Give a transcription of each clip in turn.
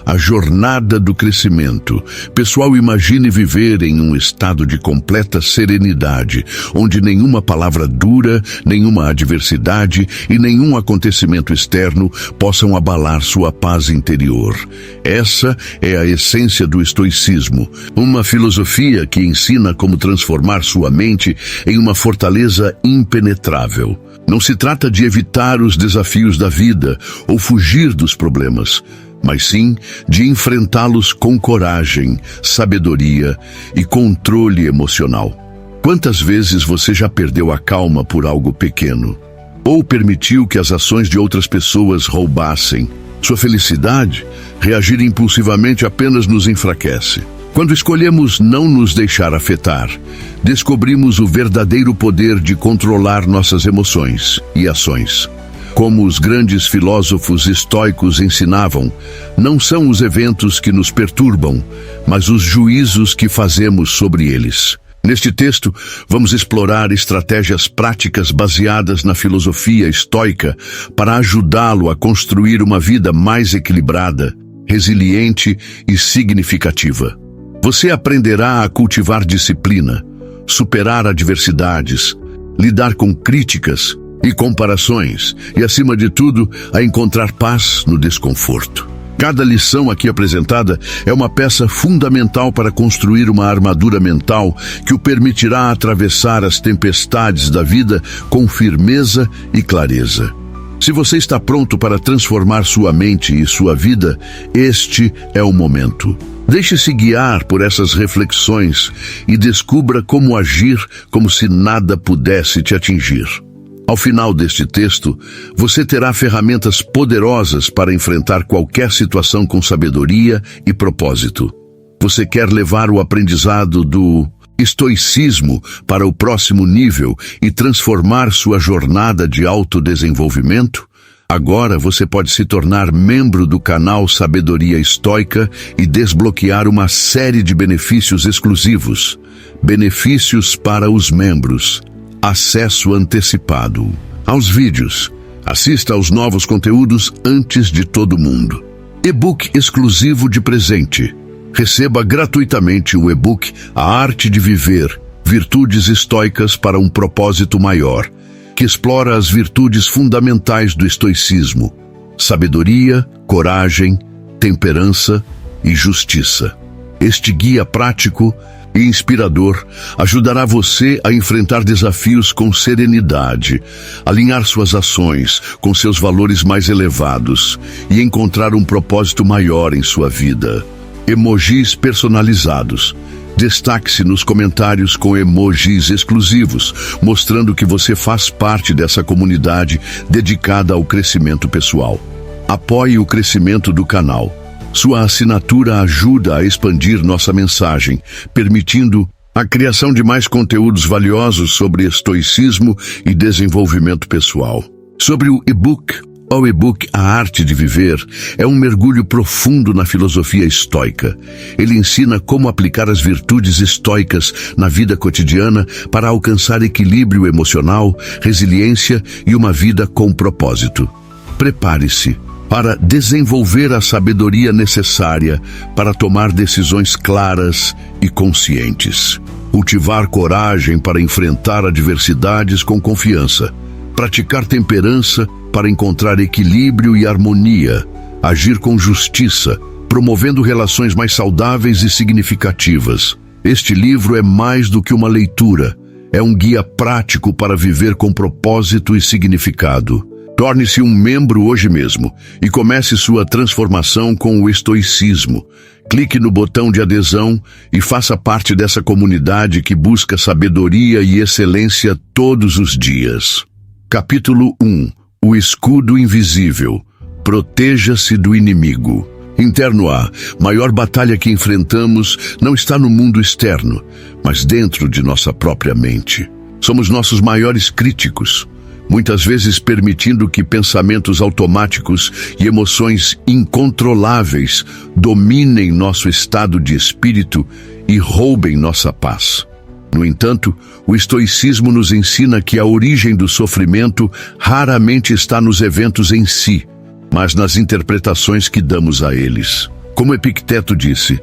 a jornada do crescimento. Pessoal, imagine viver em um estado de completa serenidade, onde nenhuma palavra dura, nenhuma adversidade e nenhum acontecimento externo possam abalar sua paz interior. Essa é a essência do estoicismo, uma filosofia que ensina como transformar sua mente em uma fortaleza impenetrável. Não se trata de evitar os desafios da vida ou fugir dos problemas, mas sim de enfrentá-los com coragem, sabedoria e controle emocional. Quantas vezes você já perdeu a calma por algo pequeno? Ou permitiu que as ações de outras pessoas roubassem sua felicidade? Reagir impulsivamente apenas nos enfraquece. Quando escolhemos não nos deixar afetar, descobrimos o verdadeiro poder de controlar nossas emoções e ações. Como os grandes filósofos estoicos ensinavam, não são os eventos que nos perturbam, mas os juízos que fazemos sobre eles. Neste texto, vamos explorar estratégias práticas baseadas na filosofia estoica para ajudá-lo a construir uma vida mais equilibrada, resiliente e significativa. Você aprenderá a cultivar disciplina, superar adversidades, lidar com críticas e comparações e, acima de tudo, a encontrar paz no desconforto. Cada lição aqui apresentada é uma peça fundamental para construir uma armadura mental que o permitirá atravessar as tempestades da vida com firmeza e clareza. Se você está pronto para transformar sua mente e sua vida, este é o momento. Deixe-se guiar por essas reflexões e descubra como agir como se nada pudesse te atingir. Ao final deste texto, você terá ferramentas poderosas para enfrentar qualquer situação com sabedoria e propósito. Você quer levar o aprendizado do estoicismo para o próximo nível e transformar sua jornada de autodesenvolvimento? Agora você pode se tornar membro do canal Sabedoria Estoica e desbloquear uma série de benefícios exclusivos. Benefícios para os membros. Acesso antecipado aos vídeos. Assista aos novos conteúdos antes de todo mundo. E-book exclusivo de presente. Receba gratuitamente o e-book A Arte de Viver, Virtudes Estoicas para um Propósito Maior, que explora as virtudes fundamentais do estoicismo: sabedoria, coragem, temperança e justiça. Este guia prático e inspirador ajudará você a enfrentar desafios com serenidade, alinhar suas ações com seus valores mais elevados e encontrar um propósito maior em sua vida. Emojis personalizados. Destaque-se nos comentários com emojis exclusivos, mostrando que você faz parte dessa comunidade dedicada ao crescimento pessoal. Apoie o crescimento do canal. Sua assinatura ajuda a expandir nossa mensagem, permitindo a criação de mais conteúdos valiosos sobre estoicismo e desenvolvimento pessoal. Sobre o e-book, o e-book A Arte de Viver é um mergulho profundo na filosofia estoica. Ele ensina como aplicar as virtudes estoicas na vida cotidiana para alcançar equilíbrio emocional, resiliência e uma vida com propósito. Prepare-se para desenvolver a sabedoria necessária para tomar decisões claras e conscientes. Cultivar coragem para enfrentar adversidades com confiança. Praticar temperança para encontrar equilíbrio e harmonia. Agir com justiça, promovendo relações mais saudáveis e significativas. Este livro é mais do que uma leitura. É um guia prático para viver com propósito e significado. Torne-se um membro hoje mesmo e comece sua transformação com o estoicismo. Clique no botão de adesão e faça parte dessa comunidade que busca sabedoria e excelência todos os dias. Capítulo 1. O escudo invisível. Proteja-se do inimigo. Interno A. Maior batalha que enfrentamos não está no mundo externo, mas dentro de nossa própria mente. Somos nossos maiores críticos, muitas vezes permitindo que pensamentos automáticos e emoções incontroláveis dominem nosso estado de espírito e roubem nossa paz. No entanto, o estoicismo nos ensina que a origem do sofrimento raramente está nos eventos em si, mas nas interpretações que damos a eles. Como Epicteto disse,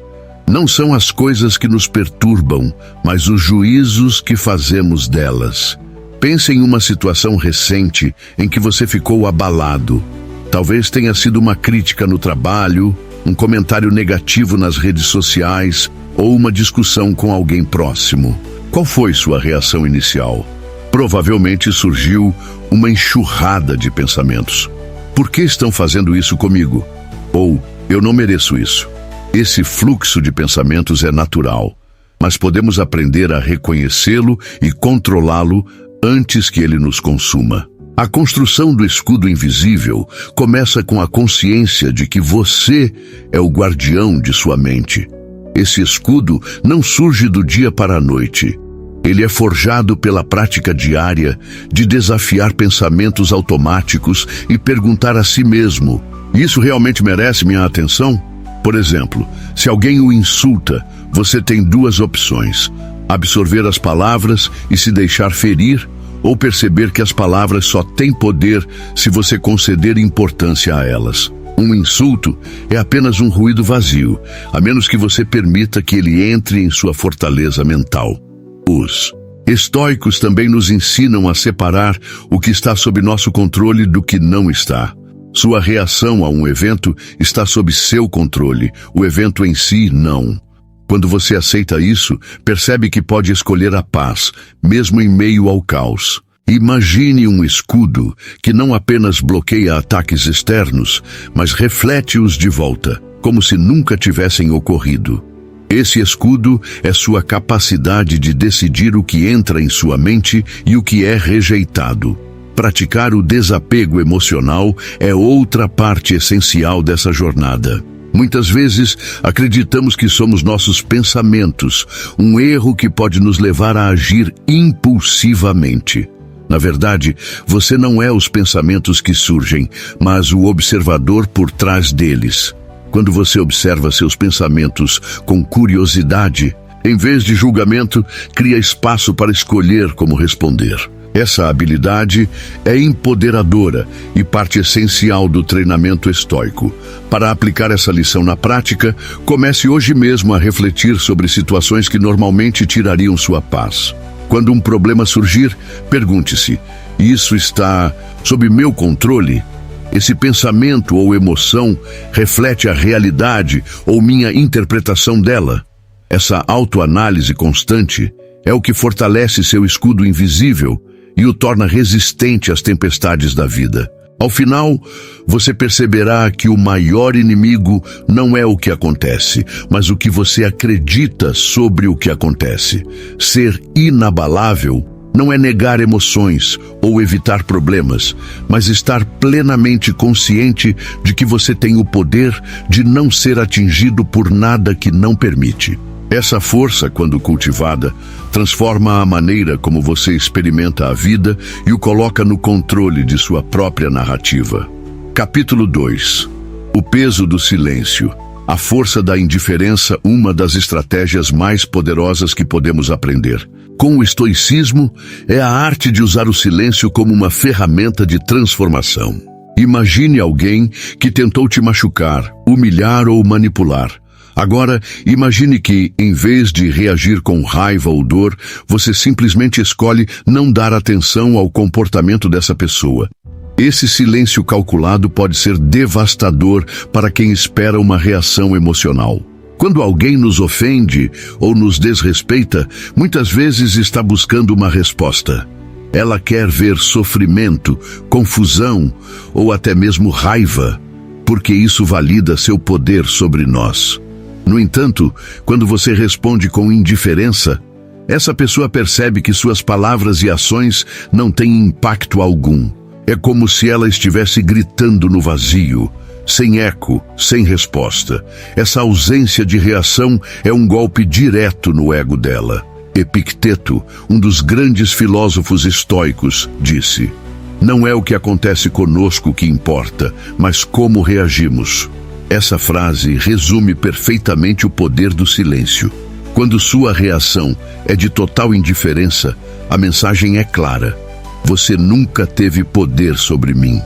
não são as coisas que nos perturbam, mas os juízos que fazemos delas. Pense em uma situação recente em que você ficou abalado. Talvez tenha sido uma crítica no trabalho, um comentário negativo nas redes sociais ou uma discussão com alguém próximo. Qual foi sua reação inicial? Provavelmente surgiu uma enxurrada de pensamentos. Por que estão fazendo isso comigo? Ou, eu não mereço isso. Esse fluxo de pensamentos é natural, mas podemos aprender a reconhecê-lo e controlá-lo antes que ele nos consuma. A construção do escudo invisível começa com a consciência de que você é o guardião de sua mente. Esse escudo não surge do dia para a noite. Ele é forjado pela prática diária de desafiar pensamentos automáticos e perguntar a si mesmo: isso realmente merece minha atenção? Por exemplo, se alguém o insulta, você tem duas opções: absorver as palavras e se deixar ferir, ou perceber que as palavras só têm poder se você conceder importância a elas. Um insulto é apenas um ruído vazio, a menos que você permita que ele entre em sua fortaleza mental. Os estoicos também nos ensinam a separar o que está sob nosso controle do que não está. Sua reação a um evento está sob seu controle, o evento em si não. Quando você aceita isso, percebe que pode escolher a paz, mesmo em meio ao caos. Imagine um escudo que não apenas bloqueia ataques externos, mas reflete-os de volta, como se nunca tivessem ocorrido. Esse escudo é sua capacidade de decidir o que entra em sua mente e o que é rejeitado. Praticar o desapego emocional é outra parte essencial dessa jornada. Muitas vezes acreditamos que somos nossos pensamentos, um erro que pode nos levar a agir impulsivamente. Na verdade, você não é os pensamentos que surgem, mas o observador por trás deles. Quando você observa seus pensamentos com curiosidade, em vez de julgamento, cria espaço para escolher como responder. Essa habilidade é empoderadora e parte essencial do treinamento estoico. Para aplicar essa lição na prática, comece hoje mesmo a refletir sobre situações que normalmente tirariam sua paz. Quando um problema surgir, pergunte-se: isso está sob meu controle? Esse pensamento ou emoção reflete a realidade ou minha interpretação dela? Essa autoanálise constante é o que fortalece seu escudo invisível e o torna resistente às tempestades da vida. Ao final, você perceberá que o maior inimigo não é o que acontece, mas o que você acredita sobre o que acontece. Ser inabalável não é negar emoções ou evitar problemas, mas estar plenamente consciente de que você tem o poder de não ser atingido por nada que não permite. Essa força, quando cultivada, transforma a maneira como você experimenta a vida e o coloca no controle de sua própria narrativa. Capítulo 2. O peso do silêncio. A força da indiferença, uma das estratégias mais poderosas que podemos aprender. Com o estoicismo, é a arte de usar o silêncio como uma ferramenta de transformação. Imagine alguém que tentou te machucar, humilhar ou manipular. Agora, imagine que, em vez de reagir com raiva ou dor, você simplesmente escolhe não dar atenção ao comportamento dessa pessoa. Esse silêncio calculado pode ser devastador para quem espera uma reação emocional. Quando alguém nos ofende ou nos desrespeita, muitas vezes está buscando uma resposta. Ela quer ver sofrimento, confusão ou até mesmo raiva, porque isso valida seu poder sobre nós. No entanto, quando você responde com indiferença, essa pessoa percebe que suas palavras e ações não têm impacto algum. É como se ela estivesse gritando no vazio, sem eco, sem resposta. Essa ausência de reação é um golpe direto no ego dela. Epicteto, um dos grandes filósofos estoicos, disse: não é o que acontece conosco que importa, mas como reagimos. Essa frase resume perfeitamente o poder do silêncio. Quando sua reação é de total indiferença, a mensagem é clara: você nunca teve poder sobre mim.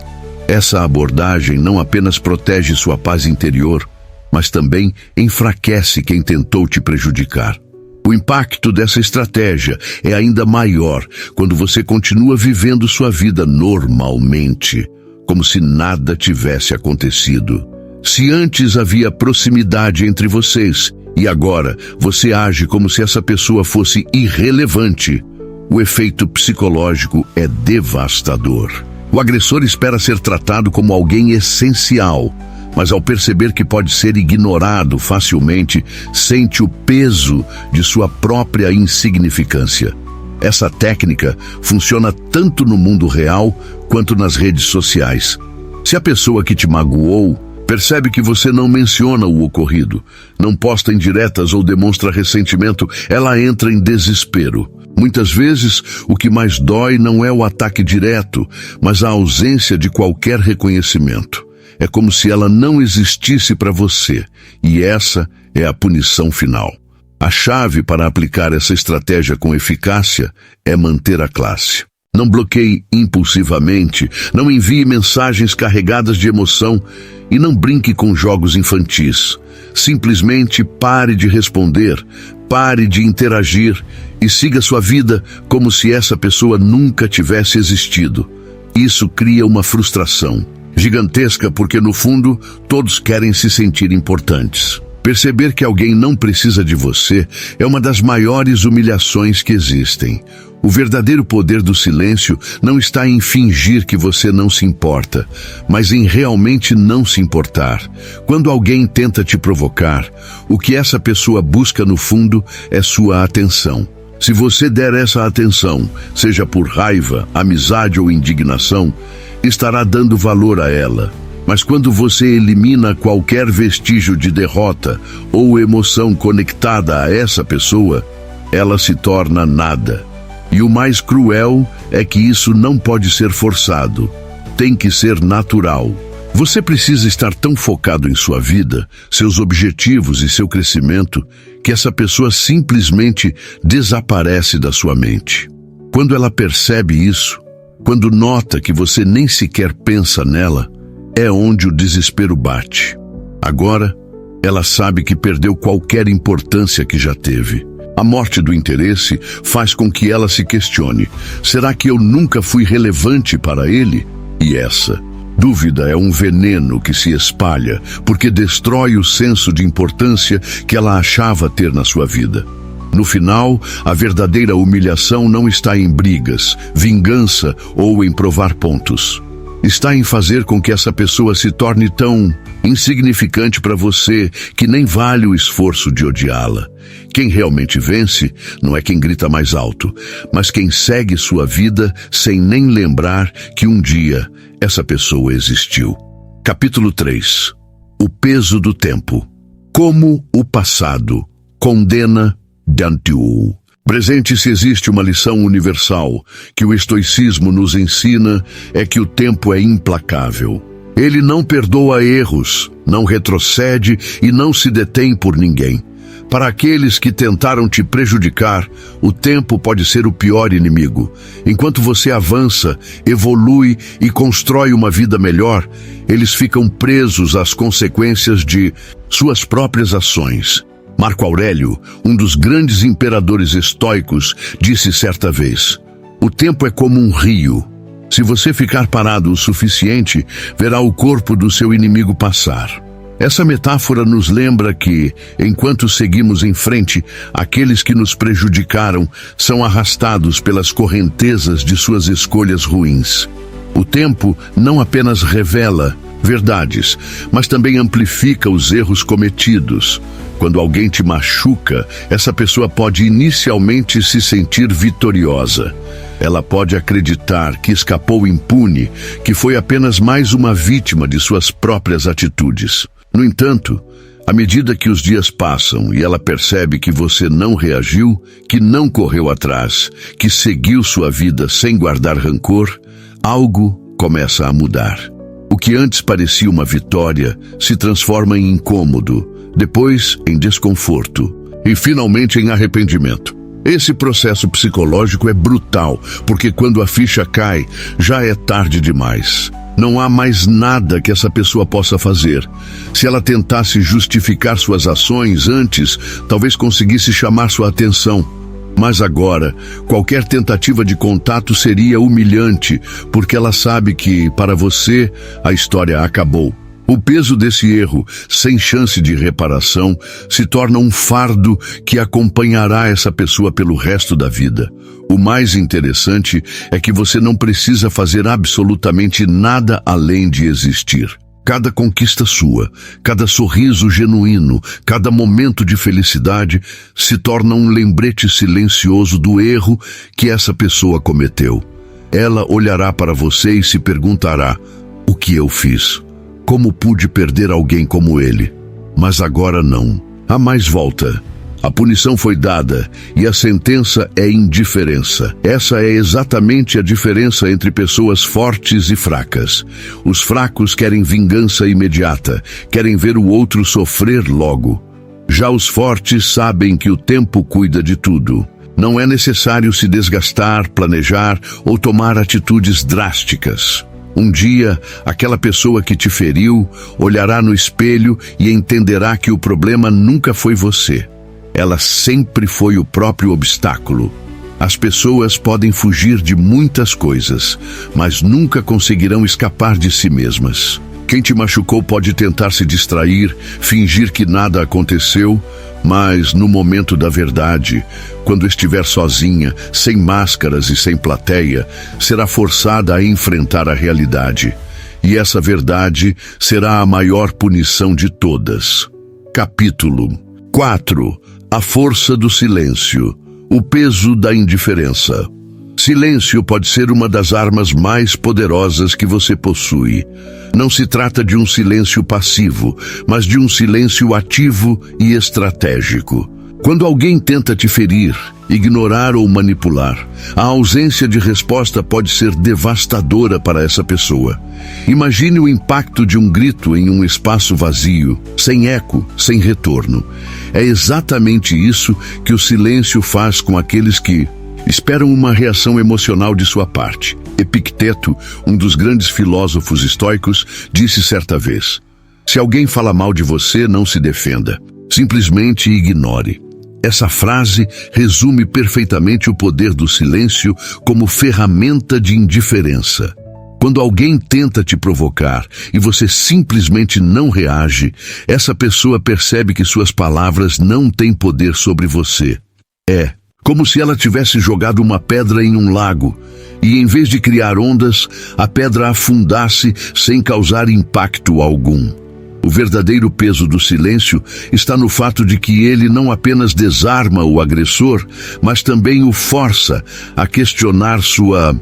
Essa abordagem não apenas protege sua paz interior, mas também enfraquece quem tentou te prejudicar. O impacto dessa estratégia é ainda maior quando você continua vivendo sua vida normalmente, como se nada tivesse acontecido. Se antes havia proximidade entre vocês e agora você age como se essa pessoa fosse irrelevante, o efeito psicológico é devastador. O agressor espera ser tratado como alguém essencial, mas ao perceber que pode ser ignorado facilmente, sente o peso de sua própria insignificância. Essa técnica funciona tanto no mundo real quanto nas redes sociais. Se a pessoa que te magoou percebe que você não menciona o ocorrido, não posta indiretas ou demonstra ressentimento, ela entra em desespero. Muitas vezes, o que mais dói não é o ataque direto, mas a ausência de qualquer reconhecimento. É como se ela não existisse para você, e essa é a punição final. A chave para aplicar essa estratégia com eficácia é manter a classe. Não bloqueie impulsivamente, não envie mensagens carregadas de emoção e não brinque com jogos infantis. Simplesmente pare de responder, pare de interagir e siga sua vida como se essa pessoa nunca tivesse existido. Isso cria uma frustração gigantesca porque, no fundo, todos querem se sentir importantes. Perceber que alguém não precisa de você é uma das maiores humilhações que existem. O verdadeiro poder do silêncio não está em fingir que você não se importa, mas em realmente não se importar. Quando alguém tenta te provocar, o que essa pessoa busca no fundo é sua atenção. Se você der essa atenção, seja por raiva, amizade ou indignação, estará dando valor a ela. Mas quando você elimina qualquer vestígio de derrota ou emoção conectada a essa pessoa, ela se torna nada. E o mais cruel é que isso não pode ser forçado. Tem que ser natural. Você precisa estar tão focado em sua vida, seus objetivos e seu crescimento, que essa pessoa simplesmente desaparece da sua mente. Quando ela percebe isso, quando nota que você nem sequer pensa nela, é onde o desespero bate. Agora, ela sabe que perdeu qualquer importância que já teve. A morte do interesse faz com que ela se questione: será que eu nunca fui relevante para ele? E essa dúvida é um veneno que se espalha, porque destrói o senso de importância que ela achava ter na sua vida. No final, a verdadeira humilhação não está em brigas, vingança ou em provar pontos. Está em fazer com que essa pessoa se torne tão insignificante para você que nem vale o esforço de odiá-la. Quem realmente vence não é quem grita mais alto, mas quem segue sua vida sem nem lembrar que um dia essa pessoa existiu. Capítulo 3. O peso do tempo. Como o passado condena Dantiu. Presente, se existe uma lição universal que o estoicismo nos ensina, é que o tempo é implacável. Ele não perdoa erros, não retrocede e não se detém por ninguém. Para aqueles que tentaram te prejudicar, o tempo pode ser o pior inimigo. Enquanto você avança, evolui e constrói uma vida melhor, eles ficam presos às consequências de suas próprias ações. Marco Aurélio, um dos grandes imperadores estoicos, disse certa vez: o tempo é como um rio. Se você ficar parado o suficiente, verá o corpo do seu inimigo passar. Essa metáfora nos lembra que, enquanto seguimos em frente, aqueles que nos prejudicaram são arrastados pelas correntezas de suas escolhas ruins. O tempo não apenas revela verdades, mas também amplifica os erros cometidos. Quando alguém te machuca, essa pessoa pode inicialmente se sentir vitoriosa. Ela pode acreditar que escapou impune, que foi apenas mais uma vítima de suas próprias atitudes. No entanto, à medida que os dias passam e ela percebe que você não reagiu, que não correu atrás, que seguiu sua vida sem guardar rancor, algo começa a mudar. O que antes parecia uma vitória se transforma em incômodo, depois em desconforto e finalmente em arrependimento. Esse processo psicológico é brutal, porque quando a ficha cai, já é tarde demais. Não há mais nada que essa pessoa possa fazer. Se ela tentasse justificar suas ações antes, talvez conseguisse chamar sua atenção. Mas agora, qualquer tentativa de contato seria humilhante, porque ela sabe que, para você, a história acabou. O peso desse erro, sem chance de reparação, se torna um fardo que acompanhará essa pessoa pelo resto da vida. O mais interessante é que você não precisa fazer absolutamente nada além de existir. Cada conquista sua, cada sorriso genuíno, cada momento de felicidade se torna um lembrete silencioso do erro que essa pessoa cometeu. Ela olhará para você e se perguntará: o que eu fiz? Como pude perder alguém como ele? Mas agora não. Há mais volta. A punição foi dada e a sentença é indiferença. Essa é exatamente a diferença entre pessoas fortes e fracas. Os fracos querem vingança imediata, querem ver o outro sofrer logo. Já os fortes sabem que o tempo cuida de tudo. Não é necessário se desgastar, planejar ou tomar atitudes drásticas. Um dia, aquela pessoa que te feriu olhará no espelho e entenderá que o problema nunca foi você. Ela sempre foi o próprio obstáculo. As pessoas podem fugir de muitas coisas, mas nunca conseguirão escapar de si mesmas. Quem te machucou pode tentar se distrair, fingir que nada aconteceu, mas no momento da verdade, quando estiver sozinha, sem máscaras e sem plateia, será forçada a enfrentar a realidade. E essa verdade será a maior punição de todas. Capítulo 4. A força do silêncio. O peso da indiferença. Silêncio pode ser uma das armas mais poderosas que você possui. Não se trata de um silêncio passivo, mas de um silêncio ativo e estratégico. Quando alguém tenta te ferir, ignorar ou manipular, a ausência de resposta pode ser devastadora para essa pessoa. Imagine o impacto de um grito em um espaço vazio, sem eco, sem retorno. É exatamente isso que o silêncio faz com aqueles que esperam uma reação emocional de sua parte. Epicteto, um dos grandes filósofos estoicos, disse certa vez: se alguém fala mal de você, não se defenda. Simplesmente ignore. Essa frase resume perfeitamente o poder do silêncio como ferramenta de indiferença. Quando alguém tenta te provocar e você simplesmente não reage, essa pessoa percebe que suas palavras não têm poder sobre você. É como se ela tivesse jogado uma pedra em um lago e, em vez de criar ondas, a pedra afundasse sem causar impacto algum. O verdadeiro peso do silêncio está no fato de que ele não apenas desarma o agressor, mas também o força a questionar sua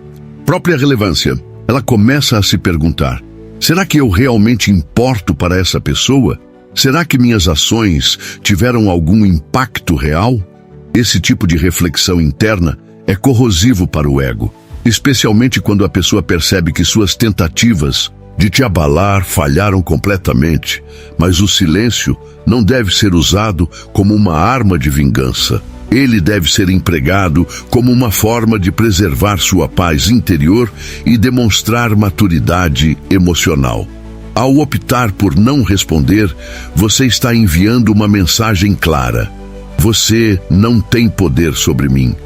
própria relevância. Ela começa a se perguntar: será que eu realmente importo para essa pessoa? Será que minhas ações tiveram algum impacto real? Esse tipo de reflexão interna é corrosivo para o ego, especialmente quando a pessoa percebe que suas tentativas de te abalar falharam completamente, mas o silêncio não deve ser usado como uma arma de vingança. Ele deve ser empregado como uma forma de preservar sua paz interior e demonstrar maturidade emocional. Ao optar por não responder, você está enviando uma mensagem clara: você não tem poder sobre mim.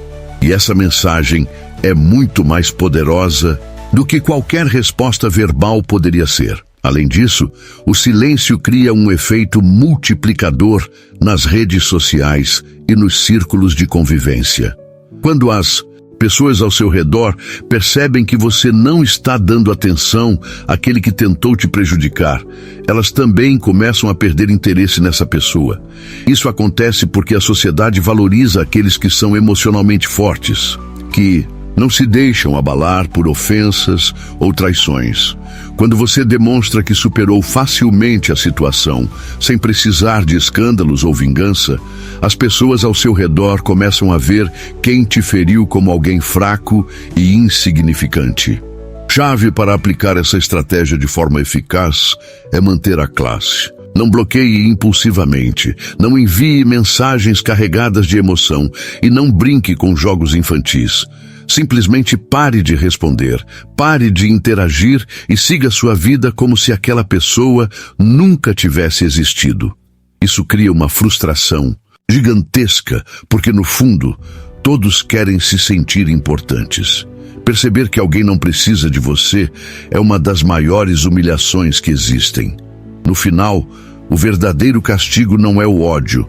E essa mensagem é muito mais poderosa do que qualquer resposta verbal poderia ser. Além disso, o silêncio cria um efeito multiplicador nas redes sociais e nos círculos de convivência. Quando as pessoas ao seu redor percebem que você não está dando atenção àquele que tentou te prejudicar, elas também começam a perder interesse nessa pessoa. Isso acontece porque a sociedade valoriza aqueles que são emocionalmente fortes, que não se deixam abalar por ofensas ou traições. Quando você demonstra que superou facilmente a situação, sem precisar de escândalos ou vingança, as pessoas ao seu redor começam a ver quem te feriu como alguém fraco e insignificante. Chave para aplicar essa estratégia de forma eficaz é manter a classe. Não bloqueie impulsivamente, não envie mensagens carregadas de emoção e não brinque com jogos infantis. Simplesmente pare de responder, pare de interagir e siga sua vida como se aquela pessoa nunca tivesse existido. Isso cria uma frustração gigantesca, porque no fundo, todos querem se sentir importantes. Perceber que alguém não precisa de você é uma das maiores humilhações que existem. No final, o verdadeiro castigo não é o ódio,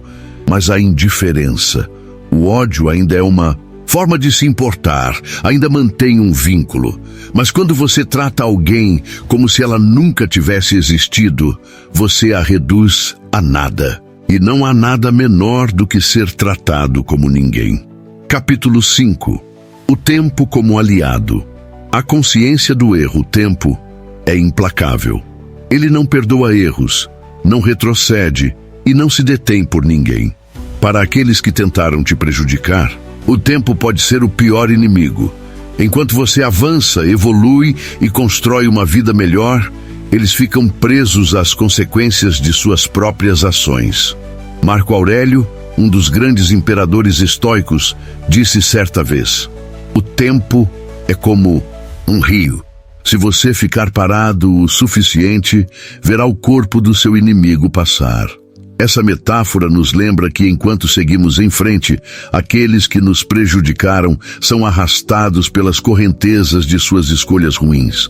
mas a indiferença. O ódio ainda é uma forma de se importar, ainda mantém um vínculo. Mas quando você trata alguém como se ela nunca tivesse existido, você a reduz a nada. E não há nada menor do que ser tratado como ninguém. Capítulo 5. O tempo como aliado. A consciência do erro, o tempo, é implacável. Ele não perdoa erros, não retrocede e não se detém por ninguém. Para aqueles que tentaram te prejudicar, o tempo pode ser o pior inimigo. Enquanto você avança, evolui e constrói uma vida melhor, eles ficam presos às consequências de suas próprias ações. Marco Aurélio, um dos grandes imperadores estoicos, disse certa vez: o tempo é como um rio. Se você ficar parado o suficiente, verá o corpo do seu inimigo passar. Essa metáfora nos lembra que enquanto seguimos em frente, aqueles que nos prejudicaram são arrastados pelas correntezas de suas escolhas ruins.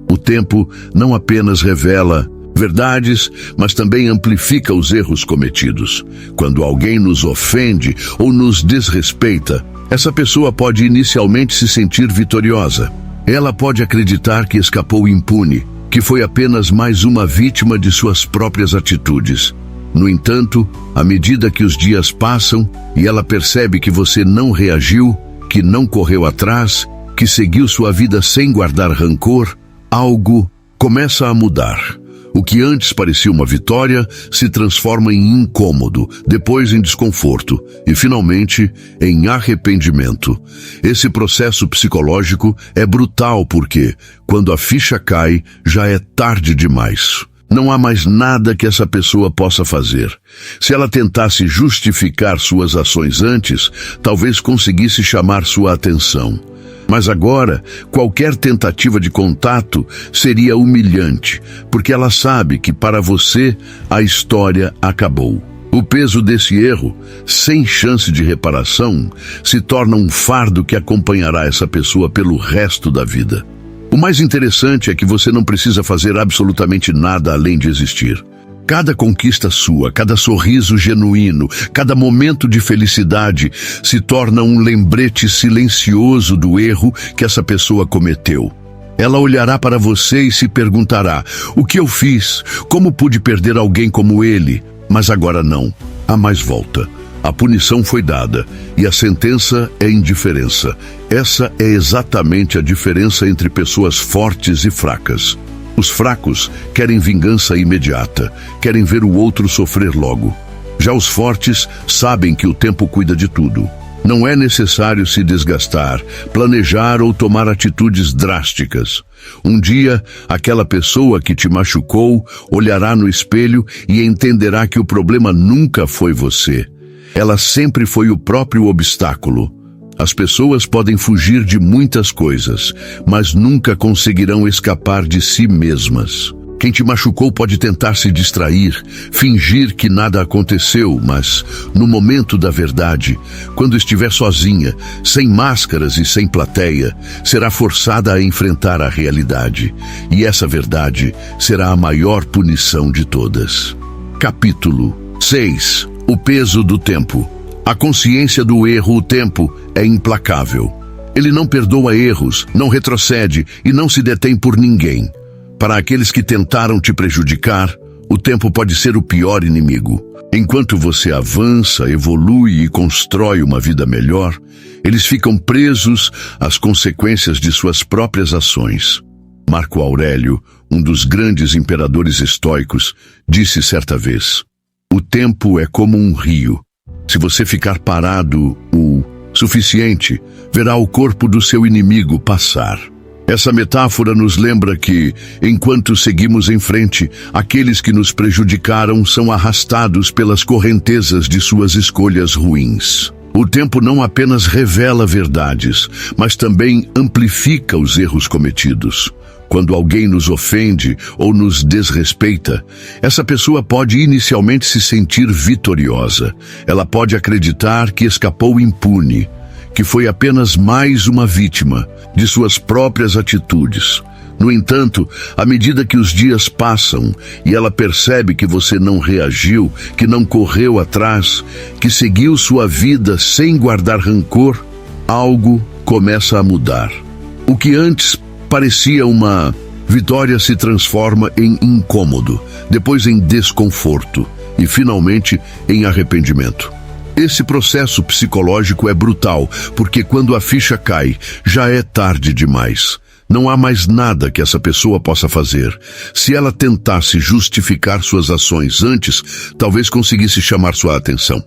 O tempo não apenas revela verdades, mas também amplifica os erros cometidos. Quando alguém nos ofende ou nos desrespeita, essa pessoa pode inicialmente se sentir vitoriosa. Ela pode acreditar que escapou impune, que foi apenas mais uma vítima de suas próprias atitudes. No entanto, à medida que os dias passam e ela percebe que você não reagiu, que não correu atrás, que seguiu sua vida sem guardar rancor, algo começa a mudar. O que antes parecia uma vitória se transforma em incômodo, depois em desconforto e, finalmente, em arrependimento. Esse processo psicológico é brutal porque, quando a ficha cai, já é tarde demais. Não há mais nada que essa pessoa possa fazer. Se ela tentasse justificar suas ações antes, talvez conseguisse chamar sua atenção. Mas agora, qualquer tentativa de contato seria humilhante, porque ela sabe que para você a história acabou. O peso desse erro, sem chance de reparação, se torna um fardo que acompanhará essa pessoa pelo resto da vida. O mais interessante é que você não precisa fazer absolutamente nada além de existir. Cada conquista sua, cada sorriso genuíno, cada momento de felicidade se torna um lembrete silencioso do erro que essa pessoa cometeu. Ela olhará para você e se perguntará: o que eu fiz? Como pude perder alguém como ele? Mas agora não. Há mais volta. A punição foi dada e a sentença é indiferença. Essa é exatamente a diferença entre pessoas fortes e fracas. Os fracos querem vingança imediata, querem ver o outro sofrer logo. Já os fortes sabem que o tempo cuida de tudo. Não é necessário se desgastar, planejar ou tomar atitudes drásticas. Um dia, aquela pessoa que te machucou olhará no espelho e entenderá que o problema nunca foi você. Ela sempre foi o próprio obstáculo. As pessoas podem fugir de muitas coisas, mas nunca conseguirão escapar de si mesmas. Quem te machucou pode tentar se distrair, fingir que nada aconteceu, mas no momento da verdade, quando estiver sozinha, sem máscaras e sem plateia, será forçada a enfrentar a realidade. E essa verdade será a maior punição de todas. Capítulo 6. O peso do tempo. A consciência do erro, o tempo, é implacável. Ele não perdoa erros, não retrocede e não se detém por ninguém. Para aqueles que tentaram te prejudicar, o tempo pode ser o pior inimigo. Enquanto você avança, evolui e constrói uma vida melhor, eles ficam presos às consequências de suas próprias ações. Marco Aurélio, um dos grandes imperadores estoicos, disse certa vez: o tempo é como um rio. Se você ficar parado o suficiente, verá o corpo do seu inimigo passar. Essa metáfora nos lembra que, enquanto seguimos em frente, aqueles que nos prejudicaram são arrastados pelas correntezas de suas escolhas ruins. O tempo não apenas revela verdades, mas também amplifica os erros cometidos. Quando alguém nos ofende ou nos desrespeita, essa pessoa pode inicialmente se sentir vitoriosa. Ela pode acreditar que escapou impune, que foi apenas mais uma vítima de suas próprias atitudes. No entanto, à medida que os dias passam e ela percebe que você não reagiu, que não correu atrás, que seguiu sua vida sem guardar rancor, algo começa a mudar. O que antes parecia uma vitória se transforma em incômodo, depois em desconforto e, finalmente, em arrependimento. Esse processo psicológico é brutal, porque quando a ficha cai, já é tarde demais. Não há mais nada que essa pessoa possa fazer. Se ela tentasse justificar suas ações antes, talvez conseguisse chamar sua atenção.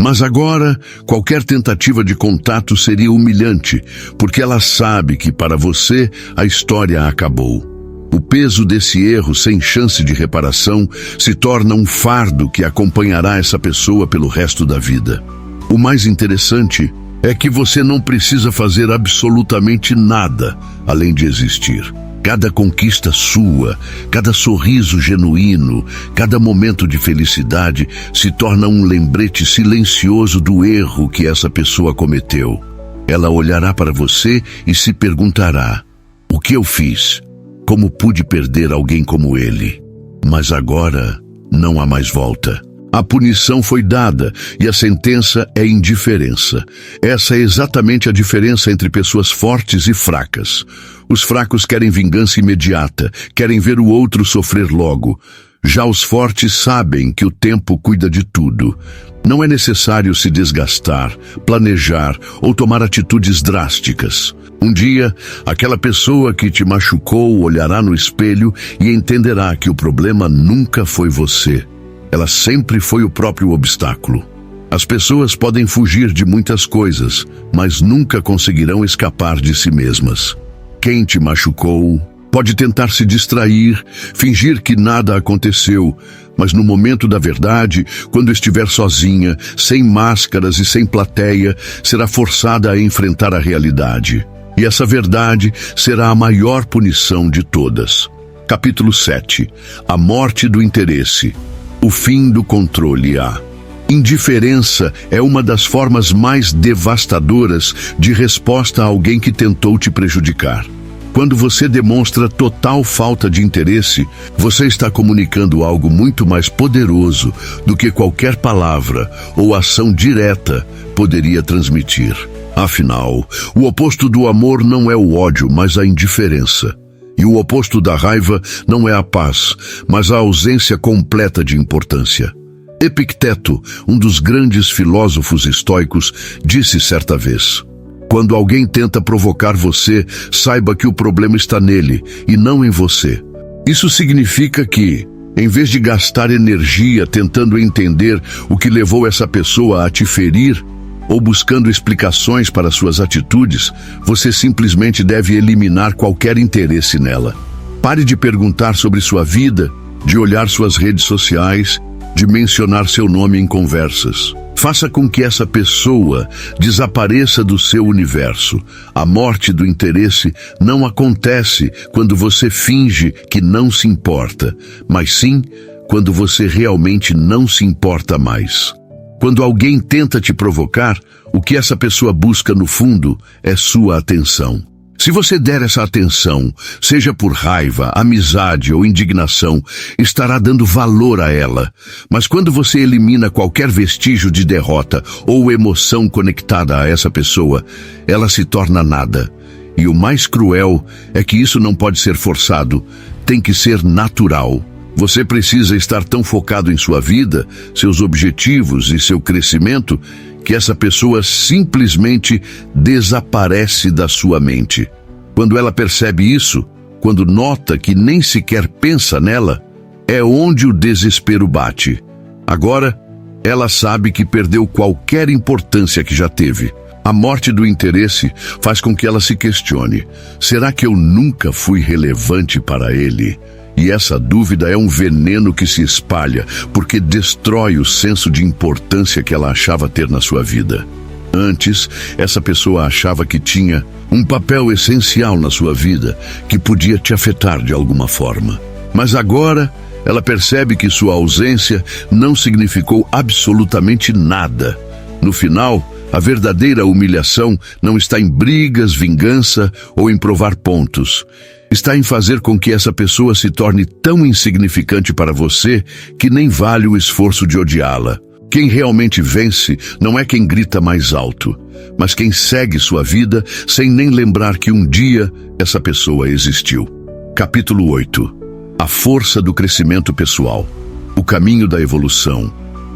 Mas agora, qualquer tentativa de contato seria humilhante, porque ela sabe que para você a história acabou. O peso desse erro sem chance de reparação se torna um fardo que acompanhará essa pessoa pelo resto da vida. O mais interessante é que você não precisa fazer absolutamente nada além de existir. Cada conquista sua, cada sorriso genuíno, cada momento de felicidade se torna um lembrete silencioso do erro que essa pessoa cometeu. Ela olhará para você e se perguntará: o que eu fiz? Como pude perder alguém como ele? Mas agora não há mais volta. A punição foi dada e a sentença é indiferença. Essa é exatamente a diferença entre pessoas fortes e fracas. Os fracos querem vingança imediata, querem ver o outro sofrer logo. Já os fortes sabem que o tempo cuida de tudo. Não é necessário se desgastar, planejar ou tomar atitudes drásticas. Um dia, aquela pessoa que te machucou olhará no espelho e entenderá que o problema nunca foi você. Ela sempre foi o próprio obstáculo. As pessoas podem fugir de muitas coisas, mas nunca conseguirão escapar de si mesmas. Quem te machucou pode tentar se distrair, fingir que nada aconteceu, mas no momento da verdade, quando estiver sozinha, sem máscaras e sem plateia, será forçada a enfrentar a realidade. E essa verdade será a maior punição de todas. Capítulo 7. A morte do interesse. O fim do controle. A indiferença é uma das formas mais devastadoras de resposta a alguém que tentou te prejudicar. Quando você demonstra total falta de interesse, você está comunicando algo muito mais poderoso do que qualquer palavra ou ação direta poderia transmitir. Afinal, o oposto do amor não é o ódio, mas a indiferença. E o oposto da raiva não é a paz, mas a ausência completa de importância. Epicteto, um dos grandes filósofos estoicos, disse certa vez: quando alguém tenta provocar você, saiba que o problema está nele e não em você. Isso significa que, em vez de gastar energia tentando entender o que levou essa pessoa a te ferir, ou buscando explicações para suas atitudes, você simplesmente deve eliminar qualquer interesse nela. Pare de perguntar sobre sua vida, de olhar suas redes sociais, de mencionar seu nome em conversas. Faça com que essa pessoa desapareça do seu universo. A morte do interesse não acontece quando você finge que não se importa, mas sim quando você realmente não se importa mais. Quando alguém tenta te provocar, o que essa pessoa busca no fundo é sua atenção. Se você der essa atenção, seja por raiva, amizade ou indignação, estará dando valor a ela. Mas quando você elimina qualquer vestígio de derrota ou emoção conectada a essa pessoa, ela se torna nada. E o mais cruel é que isso não pode ser forçado, tem que ser natural. Você precisa estar tão focado em sua vida, seus objetivos e seu crescimento, que essa pessoa simplesmente desaparece da sua mente. Quando ela percebe isso, quando nota que nem sequer pensa nela, é onde o desespero bate. Agora, ela sabe que perdeu qualquer importância que já teve. A morte do interesse faz com que ela se questione: será que eu nunca fui relevante para ele? E essa dúvida é um veneno que se espalha, porque destrói o senso de importância que ela achava ter na sua vida. Antes, essa pessoa achava que tinha um papel essencial na sua vida, que podia te afetar de alguma forma. Mas agora, ela percebe que sua ausência não significou absolutamente nada. No final, a verdadeira humilhação não está em brigas, vingança ou em provar pontos. Está em fazer com que essa pessoa se torne tão insignificante para você que nem vale o esforço de odiá-la. Quem realmente vence não é quem grita mais alto, mas quem segue sua vida sem nem lembrar que um dia essa pessoa existiu. Capítulo 8. A força do crescimento pessoal. O caminho da evolução.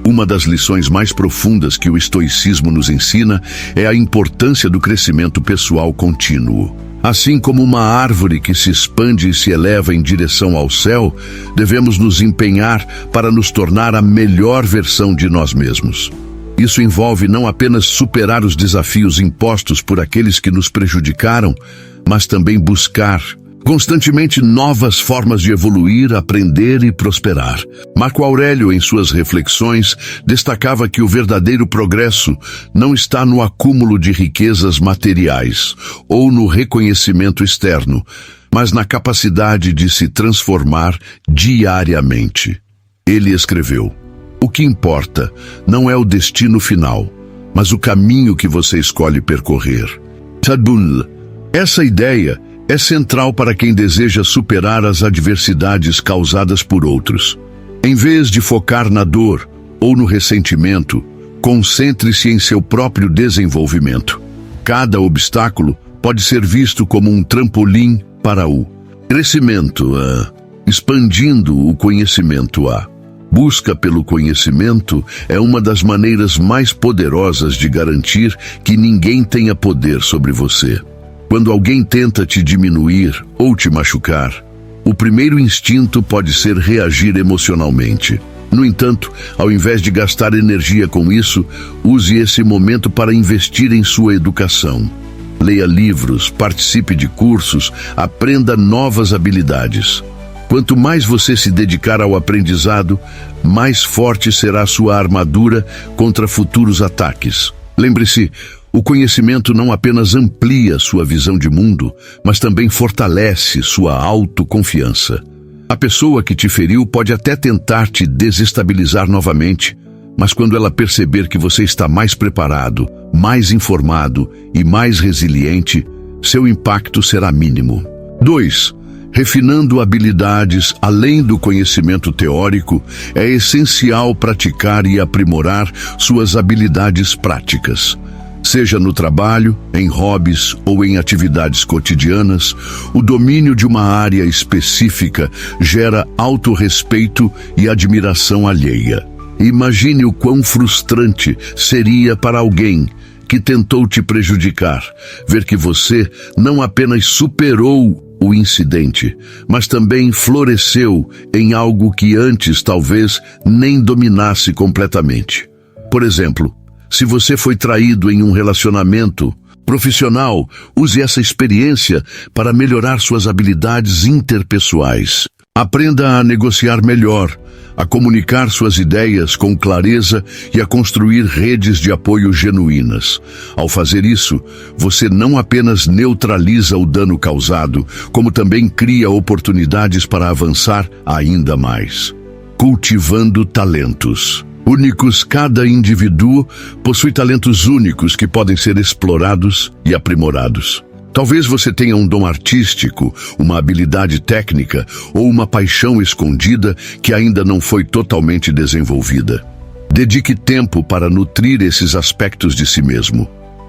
Uma das lições mais profundas que o estoicismo nos ensina é a importância do crescimento pessoal contínuo. Assim como uma árvore que se expande e se eleva em direção ao céu, devemos nos empenhar para nos tornar a melhor versão de nós mesmos. Isso envolve não apenas superar os desafios impostos por aqueles que nos prejudicaram, mas também buscar constantemente novas formas de evoluir, aprender e prosperar. Marco Aurélio, em suas reflexões, destacava que o verdadeiro progresso não está no acúmulo de riquezas materiais ou no reconhecimento externo, mas na capacidade de se transformar diariamente. Ele escreveu: "O que importa não é o destino final, mas o caminho que você escolhe percorrer." Tadbun. Essa ideia é central para quem deseja superar as adversidades causadas por outros. Em vez de focar na dor ou no ressentimento, concentre-se em seu próprio desenvolvimento. Cada obstáculo pode ser visto como um trampolim para o crescimento, expandindo o conhecimento. A busca pelo conhecimento é uma das maneiras mais poderosas de garantir que ninguém tenha poder sobre você. Quando alguém tenta te diminuir ou te machucar, o primeiro instinto pode ser reagir emocionalmente. No entanto, ao invés de gastar energia com isso, use esse momento para investir em sua educação. Leia livros, participe de cursos, aprenda novas habilidades. Quanto mais você se dedicar ao aprendizado, mais forte será sua armadura contra futuros ataques. Lembre-se, o conhecimento não apenas amplia sua visão de mundo, mas também fortalece sua autoconfiança. A pessoa que te feriu pode até tentar te desestabilizar novamente, mas quando ela perceber que você está mais preparado, mais informado e mais resiliente, seu impacto será mínimo. 2. Refinando habilidades além do conhecimento teórico, é essencial praticar e aprimorar suas habilidades práticas. Seja no trabalho, em hobbies ou em atividades cotidianas, o domínio de uma área específica gera autorrespeito e admiração alheia. Imagine o quão frustrante seria para alguém que tentou te prejudicar ver que você não apenas superou o incidente, mas também floresceu em algo que antes talvez nem dominasse completamente. Por exemplo, se você foi traído em um relacionamento profissional, use essa experiência para melhorar suas habilidades interpessoais. Aprenda a negociar melhor, a comunicar suas ideias com clareza e a construir redes de apoio genuínas. Ao fazer isso, você não apenas neutraliza o dano causado, como também cria oportunidades para avançar ainda mais. Cultivando talentos únicos. Cada indivíduo possui talentos únicos que podem ser explorados e aprimorados. Talvez você tenha um dom artístico, uma habilidade técnica ou uma paixão escondida que ainda não foi totalmente desenvolvida. Dedique tempo para nutrir esses aspectos de si mesmo.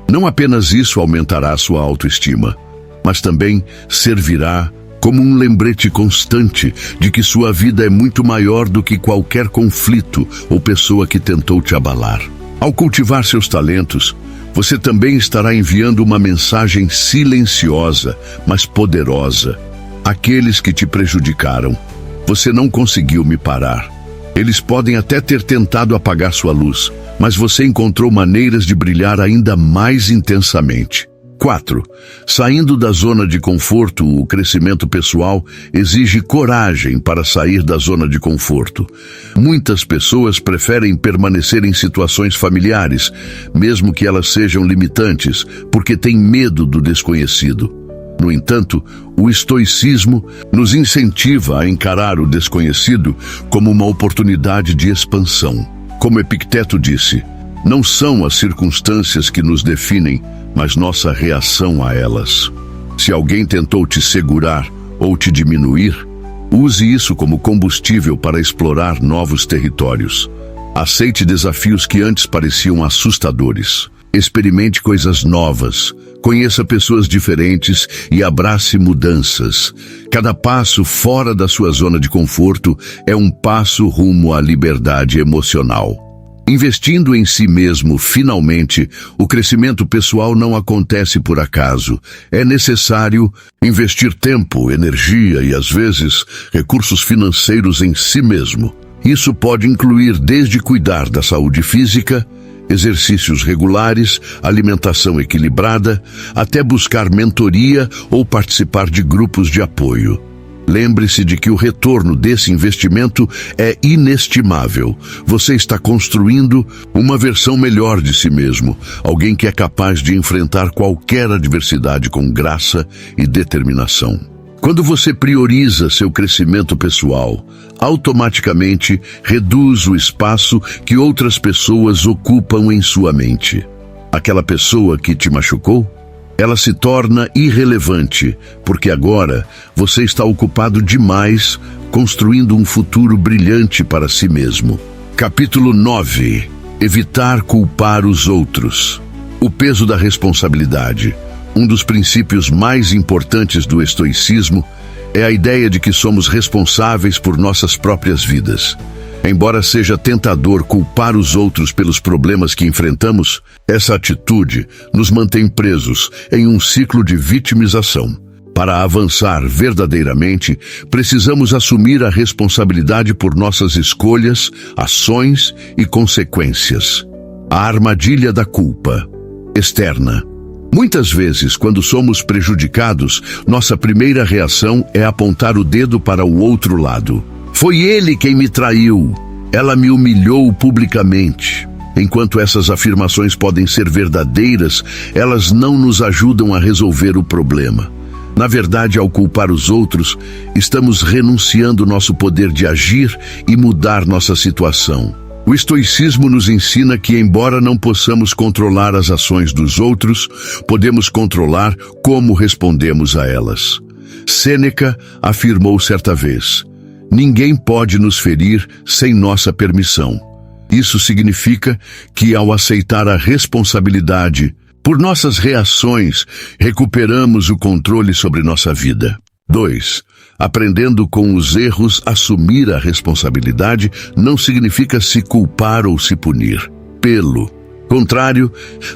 Não apenas isso aumentará a sua autoestima, mas também servirá como um lembrete constante de que sua vida é muito maior do que qualquer conflito ou pessoa que tentou te abalar. Ao cultivar seus talentos, você também estará enviando uma mensagem silenciosa, mas poderosa. Aqueles que te prejudicaram, você não conseguiu me parar. Eles podem até ter tentado apagar sua luz, mas você encontrou maneiras de brilhar ainda mais intensamente. 4. Saindo da zona de conforto, o crescimento pessoal exige coragem para sair da zona de conforto. Muitas pessoas preferem permanecer em situações familiares, mesmo que elas sejam limitantes, porque têm medo do desconhecido. No entanto, o estoicismo nos incentiva a encarar o desconhecido como uma oportunidade de expansão. Como Epicteto disse, não são as circunstâncias que nos definem, mas nossa reação a elas. Se alguém tentou te segurar ou te diminuir, use isso como combustível para explorar novos territórios. Aceite desafios que antes pareciam assustadores. Experimente coisas novas, conheça pessoas diferentes e abrace mudanças. Cada passo fora da sua zona de conforto é um passo rumo à liberdade emocional. Investindo em si mesmo, finalmente, o crescimento pessoal não acontece por acaso. É necessário investir tempo, energia e, às vezes, recursos financeiros em si mesmo. Isso pode incluir desde cuidar da saúde física, exercícios regulares, alimentação equilibrada, até buscar mentoria ou participar de grupos de apoio. Lembre-se de que o retorno desse investimento é inestimável. Você está construindo uma versão melhor de si mesmo, alguém que é capaz de enfrentar qualquer adversidade com graça e determinação. Quando você prioriza seu crescimento pessoal, automaticamente reduz o espaço que outras pessoas ocupam em sua mente. Aquela pessoa que te machucou, ela se torna irrelevante, porque agora você está ocupado demais construindo um futuro brilhante para si mesmo. Capítulo 9. Evitar culpar os outros. O peso da responsabilidade. Um dos princípios mais importantes do estoicismo é a ideia de que somos responsáveis por nossas próprias vidas. Embora seja tentador culpar os outros pelos problemas que enfrentamos, essa atitude nos mantém presos em um ciclo de vitimização. Para avançar verdadeiramente, precisamos assumir a responsabilidade por nossas escolhas, ações e consequências. A armadilha da culpa externa. Muitas vezes, quando somos prejudicados, nossa primeira reação é apontar o dedo para o outro lado. Foi ele quem me traiu. Ela me humilhou publicamente. Enquanto essas afirmações podem ser verdadeiras, elas não nos ajudam a resolver o problema. Na verdade, ao culpar os outros, estamos renunciando nosso poder de agir e mudar nossa situação. O estoicismo nos ensina que, embora não possamos controlar as ações dos outros, podemos controlar como respondemos a elas. Sêneca afirmou certa vez: ninguém pode nos ferir sem nossa permissão. Isso significa que, ao aceitar a responsabilidade por nossas reações, recuperamos o controle sobre nossa vida. 2. Aprendendo com os erros, assumir a responsabilidade não significa se culpar ou se punir. Pelo contrário,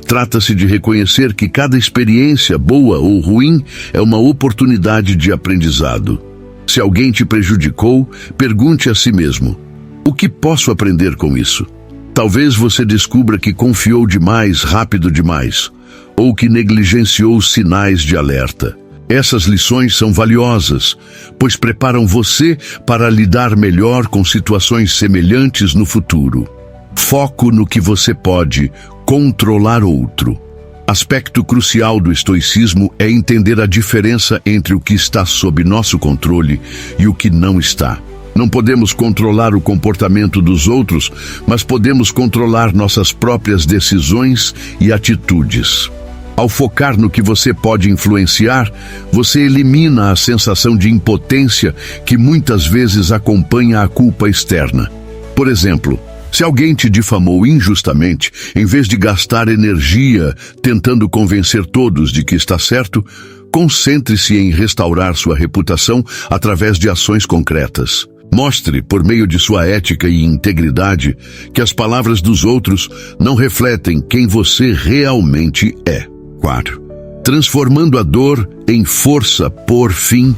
trata-se de reconhecer que cada experiência, boa ou ruim, é uma oportunidade de aprendizado. Se alguém te prejudicou, pergunte a si mesmo: o que posso aprender com isso? Talvez você descubra que confiou demais rápido demais, ou que negligenciou sinais de alerta. Essas lições são valiosas, pois preparam você para lidar melhor com situações semelhantes no futuro. Foco no que você pode controlar outro. Aspecto crucial do estoicismo é entender a diferença entre o que está sob nosso controle e o que não está. Não podemos controlar o comportamento dos outros, mas podemos controlar nossas próprias decisões e atitudes. Ao focar no que você pode influenciar, você elimina a sensação de impotência que muitas vezes acompanha a culpa externa. Por exemplo, se alguém te difamou injustamente, em vez de gastar energia tentando convencer todos de que está certo, concentre-se em restaurar sua reputação através de ações concretas. Mostre, por meio de sua ética e integridade, que as palavras dos outros não refletem quem você realmente é. 4. Transformando a dor em força, por fim.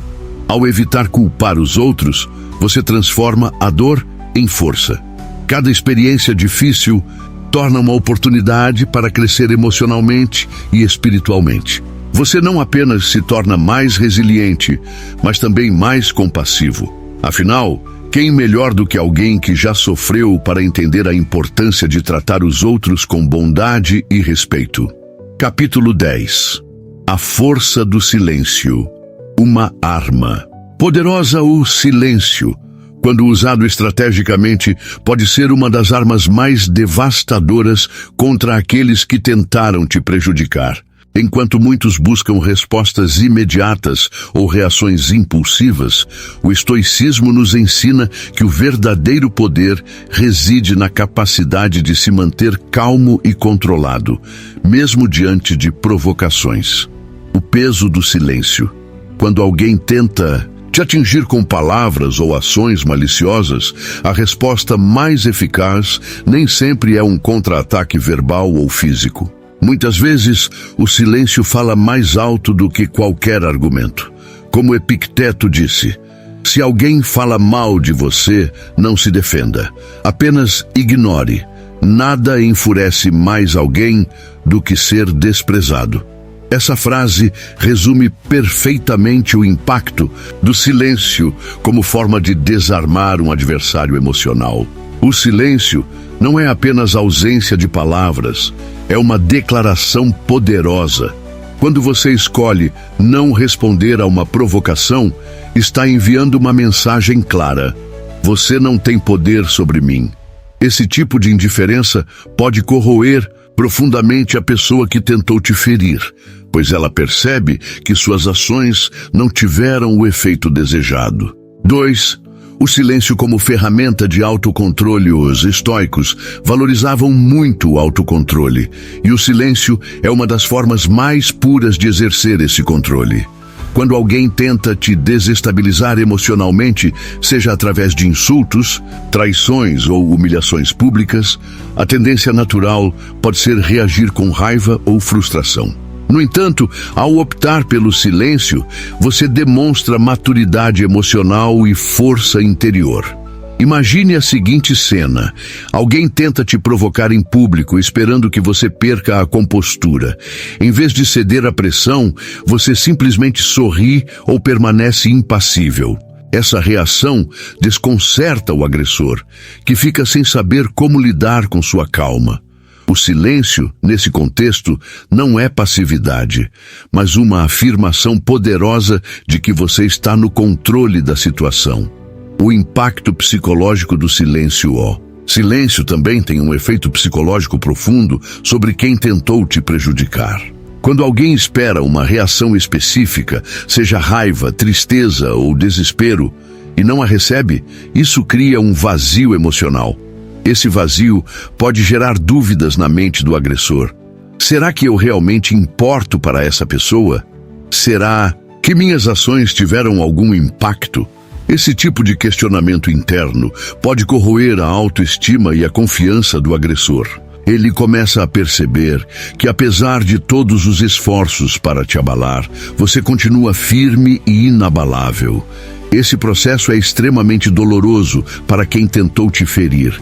Ao evitar culpar os outros, você transforma a dor em força. Cada experiência difícil torna uma oportunidade para crescer emocionalmente e espiritualmente. Você não apenas se torna mais resiliente, mas também mais compassivo. Afinal, quem melhor do que alguém que já sofreu para entender a importância de tratar os outros com bondade e respeito? Capítulo 10. A força do silêncio. Uma arma. Poderosa o silêncio. Quando usado estrategicamente, pode ser uma das armas mais devastadoras contra aqueles que tentaram te prejudicar. Enquanto muitos buscam respostas imediatas ou reações impulsivas, o estoicismo nos ensina que o verdadeiro poder reside na capacidade de se manter calmo e controlado, mesmo diante de provocações. O peso do silêncio. Quando alguém tenta te atingir com palavras ou ações maliciosas, a resposta mais eficaz nem sempre é um contra-ataque verbal ou físico. Muitas vezes, o silêncio fala mais alto do que qualquer argumento. Como Epicteto disse, se alguém fala mal de você, não se defenda. Apenas ignore. Nada enfurece mais alguém do que ser desprezado. Essa frase resume perfeitamente o impacto do silêncio como forma de desarmar um adversário emocional. O silêncio não é apenas ausência de palavras, é uma declaração poderosa. Quando você escolhe não responder a uma provocação, está enviando uma mensagem clara: você não tem poder sobre mim. Esse tipo de indiferença pode corroer profundamente a pessoa que tentou te ferir, pois ela percebe que suas ações não tiveram o efeito desejado. 2. O silêncio como ferramenta de autocontrole. Os estoicos valorizavam muito o autocontrole, e o silêncio é uma das formas mais puras de exercer esse controle. Quando alguém tenta te desestabilizar emocionalmente, seja através de insultos, traições ou humilhações públicas, a tendência natural pode ser reagir com raiva ou frustração. No entanto, ao optar pelo silêncio, você demonstra maturidade emocional e força interior. Imagine a seguinte cena: alguém tenta te provocar em público, esperando que você perca a compostura. Em vez de ceder à pressão, você simplesmente sorri ou permanece impassível. Essa reação desconcerta o agressor, que fica sem saber como lidar com sua calma. O silêncio, nesse contexto, não é passividade, mas uma afirmação poderosa de que você está no controle da situação. O impacto psicológico do silêncio. Silêncio também tem um efeito psicológico profundo sobre quem tentou te prejudicar. Quando alguém espera uma reação específica, seja raiva, tristeza ou desespero, e não a recebe, isso cria um vazio emocional. Esse vazio pode gerar dúvidas na mente do agressor. Será que eu realmente importo para essa pessoa? Será que minhas ações tiveram algum impacto? Esse tipo de questionamento interno pode corroer a autoestima e a confiança do agressor. Ele começa a perceber que, apesar de todos os esforços para te abalar, você continua firme e inabalável. Esse processo é extremamente doloroso para quem tentou te ferir,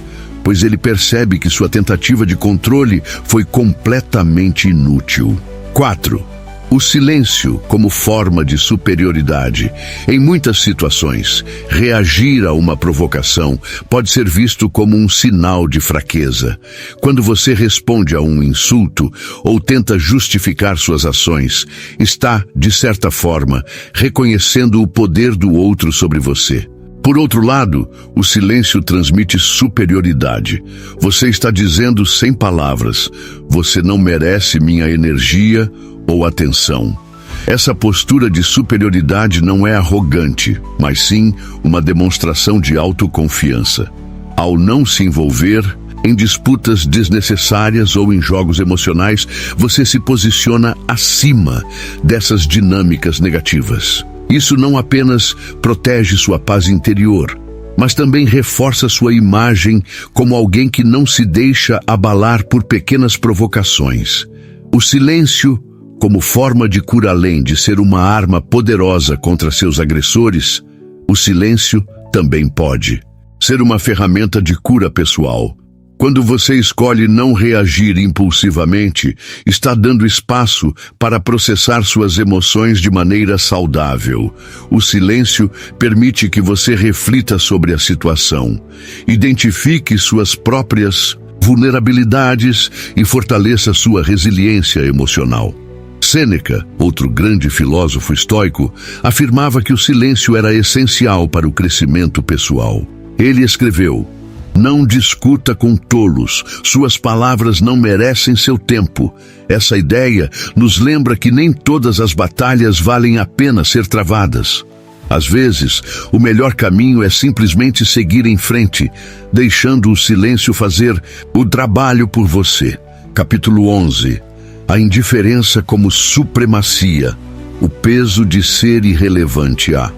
pois ele percebe que sua tentativa de controle foi completamente inútil. 4. O silêncio como forma de superioridade. Em muitas situações, reagir a uma provocação pode ser visto como um sinal de fraqueza. Quando você responde a um insulto ou tenta justificar suas ações, está, de certa forma, reconhecendo o poder do outro sobre você. Por outro lado, o silêncio transmite superioridade. Você está dizendo sem palavras: você não merece minha energia ou atenção. Essa postura de superioridade não é arrogante, mas sim uma demonstração de autoconfiança. Ao não se envolver em disputas desnecessárias ou em jogos emocionais, você se posiciona acima dessas dinâmicas negativas. Isso não apenas protege sua paz interior, mas também reforça sua imagem como alguém que não se deixa abalar por pequenas provocações. O silêncio, como forma de cura, além de ser uma arma poderosa contra seus agressores, o silêncio também pode ser uma ferramenta de cura pessoal. Quando você escolhe não reagir impulsivamente, está dando espaço para processar suas emoções de maneira saudável. O silêncio permite que você reflita sobre a situação, identifique suas próprias vulnerabilidades e fortaleça sua resiliência emocional. Sêneca, outro grande filósofo estoico, afirmava que o silêncio era essencial para o crescimento pessoal. Ele escreveu: "Não discuta com tolos, suas palavras não merecem seu tempo." Essa ideia nos lembra que nem todas as batalhas valem a pena ser travadas. Às vezes, o melhor caminho é simplesmente seguir em frente, deixando o silêncio fazer o trabalho por você. Capítulo 11. A indiferença como supremacia, o peso de ser irrelevante. A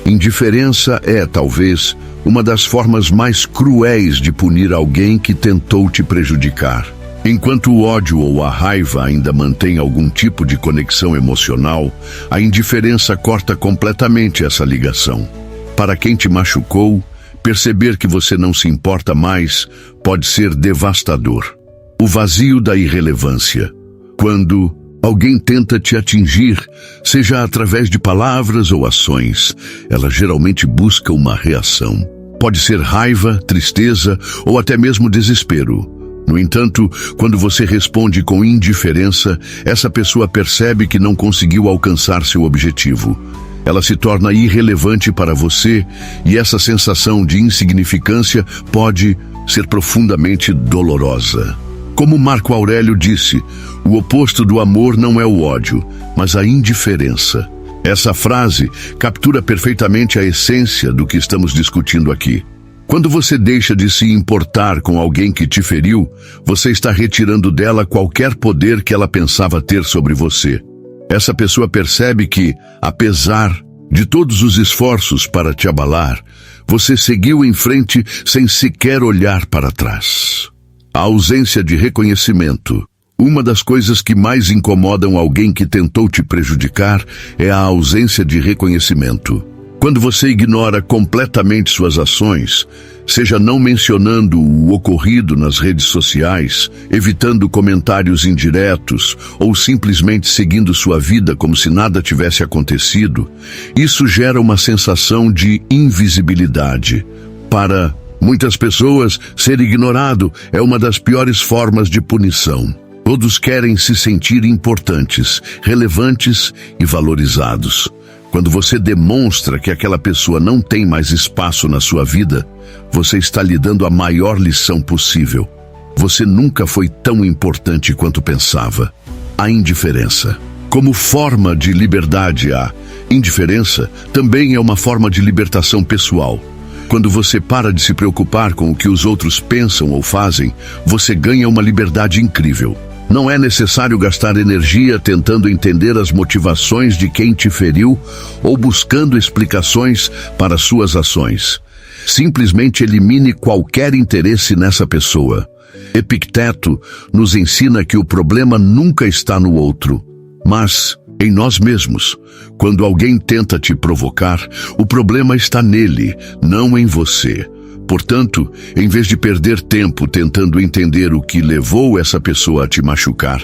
indiferença é, talvez, uma das formas mais cruéis de punir alguém que tentou te prejudicar. Enquanto o ódio ou a raiva ainda mantém algum tipo de conexão emocional, a indiferença corta completamente essa ligação. Para quem te machucou, perceber que você não se importa mais pode ser devastador. O vazio da irrelevância. Quando alguém tenta te atingir, seja através de palavras ou ações, ela geralmente busca uma reação. Pode ser raiva, tristeza ou até mesmo desespero. No entanto, quando você responde com indiferença, essa pessoa percebe que não conseguiu alcançar seu objetivo. Ela se torna irrelevante para você e essa sensação de insignificância pode ser profundamente dolorosa. Como Marco Aurélio disse, o oposto do amor não é o ódio, mas a indiferença. Essa frase captura perfeitamente a essência do que estamos discutindo aqui. Quando você deixa de se importar com alguém que te feriu, você está retirando dela qualquer poder que ela pensava ter sobre você. Essa pessoa percebe que, apesar de todos os esforços para te abalar, você seguiu em frente sem sequer olhar para trás. A ausência de reconhecimento. Uma das coisas que mais incomodam alguém que tentou te prejudicar é a ausência de reconhecimento. Quando você ignora completamente suas ações, seja não mencionando o ocorrido nas redes sociais, evitando comentários indiretos ou simplesmente seguindo sua vida como se nada tivesse acontecido, isso gera uma sensação de invisibilidade. Para muitas pessoas, ser ignorado é uma das piores formas de punição. Todos querem se sentir importantes, relevantes e valorizados. Quando você demonstra que aquela pessoa não tem mais espaço na sua vida, você está lhe dando a maior lição possível. Você nunca foi tão importante quanto pensava. A indiferença. Como forma de liberdade, a indiferença também é uma forma de libertação pessoal. Quando você para de se preocupar com o que os outros pensam ou fazem, você ganha uma liberdade incrível. Não é necessário gastar energia tentando entender as motivações de quem te feriu ou buscando explicações para suas ações. Simplesmente elimine qualquer interesse nessa pessoa. Epicteto nos ensina que o problema nunca está no outro, mas em nós mesmos. Quando alguém tenta te provocar, o problema está nele, não em você. Portanto, em vez de perder tempo tentando entender o que levou essa pessoa a te machucar,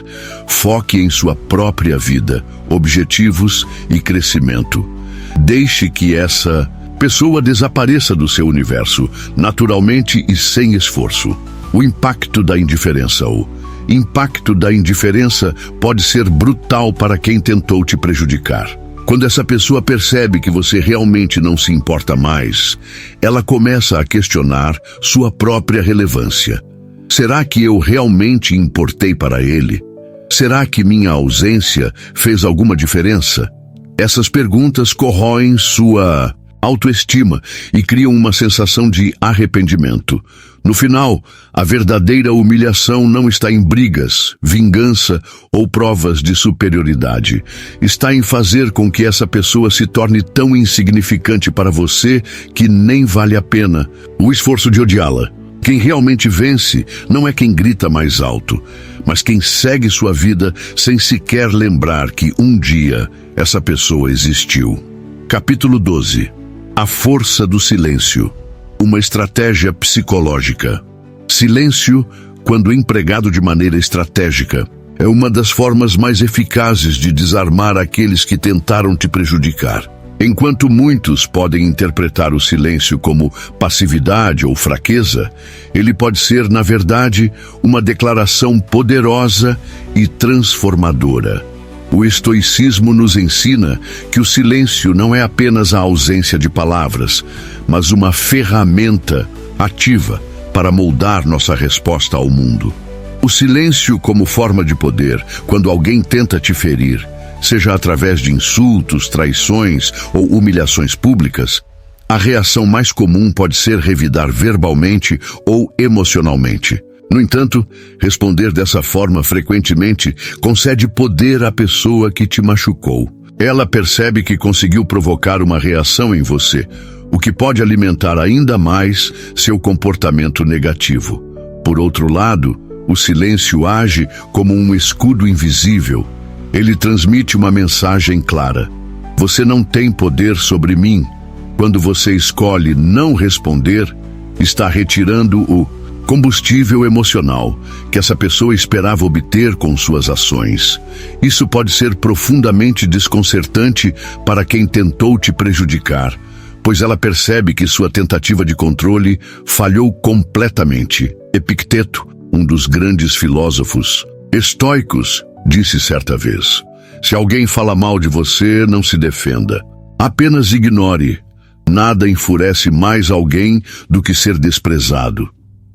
foque em sua própria vida, objetivos e crescimento. Deixe que essa pessoa desapareça do seu universo, naturalmente e sem esforço. O impacto da indiferença. O impacto da indiferença pode ser brutal para quem tentou te prejudicar. Quando essa pessoa percebe que você realmente não se importa mais, ela começa a questionar sua própria relevância. Será que eu realmente importei para ele? Será que minha ausência fez alguma diferença? Essas perguntas corroem sua autoestima e criam uma sensação de arrependimento. No final, a verdadeira humilhação não está em brigas, vingança ou provas de superioridade. Está em fazer com que essa pessoa se torne tão insignificante para você que nem vale a pena o esforço de odiá-la. Quem realmente vence não é quem grita mais alto, mas quem segue sua vida sem sequer lembrar que um dia essa pessoa existiu. Capítulo 12. A força do silêncio. Uma estratégia psicológica. Silêncio, quando empregado de maneira estratégica, é uma das formas mais eficazes de desarmar aqueles que tentaram te prejudicar. Enquanto muitos podem interpretar o silêncio como passividade ou fraqueza, ele pode ser, na verdade, uma declaração poderosa e transformadora. O estoicismo nos ensina que o silêncio não é apenas a ausência de palavras, mas uma ferramenta ativa para moldar nossa resposta ao mundo. O silêncio como forma de poder, quando alguém tenta te ferir, seja através de insultos, traições ou humilhações públicas, a reação mais comum pode ser revidar verbalmente ou emocionalmente. No entanto, responder dessa forma frequentemente concede poder à pessoa que te machucou. Ela percebe que conseguiu provocar uma reação em você, o que pode alimentar ainda mais seu comportamento negativo. Por outro lado, o silêncio age como um escudo invisível. Ele transmite uma mensagem clara: você não tem poder sobre mim. Quando você escolhe não responder, está retirando o combustível emocional que essa pessoa esperava obter com suas ações. Isso pode ser profundamente desconcertante para quem tentou te prejudicar, pois ela percebe que sua tentativa de controle falhou completamente. Epicteto, um dos grandes filósofos estoicos, disse certa vez: se alguém fala mal de você, não se defenda. Apenas ignore. Nada enfurece mais alguém do que ser desprezado.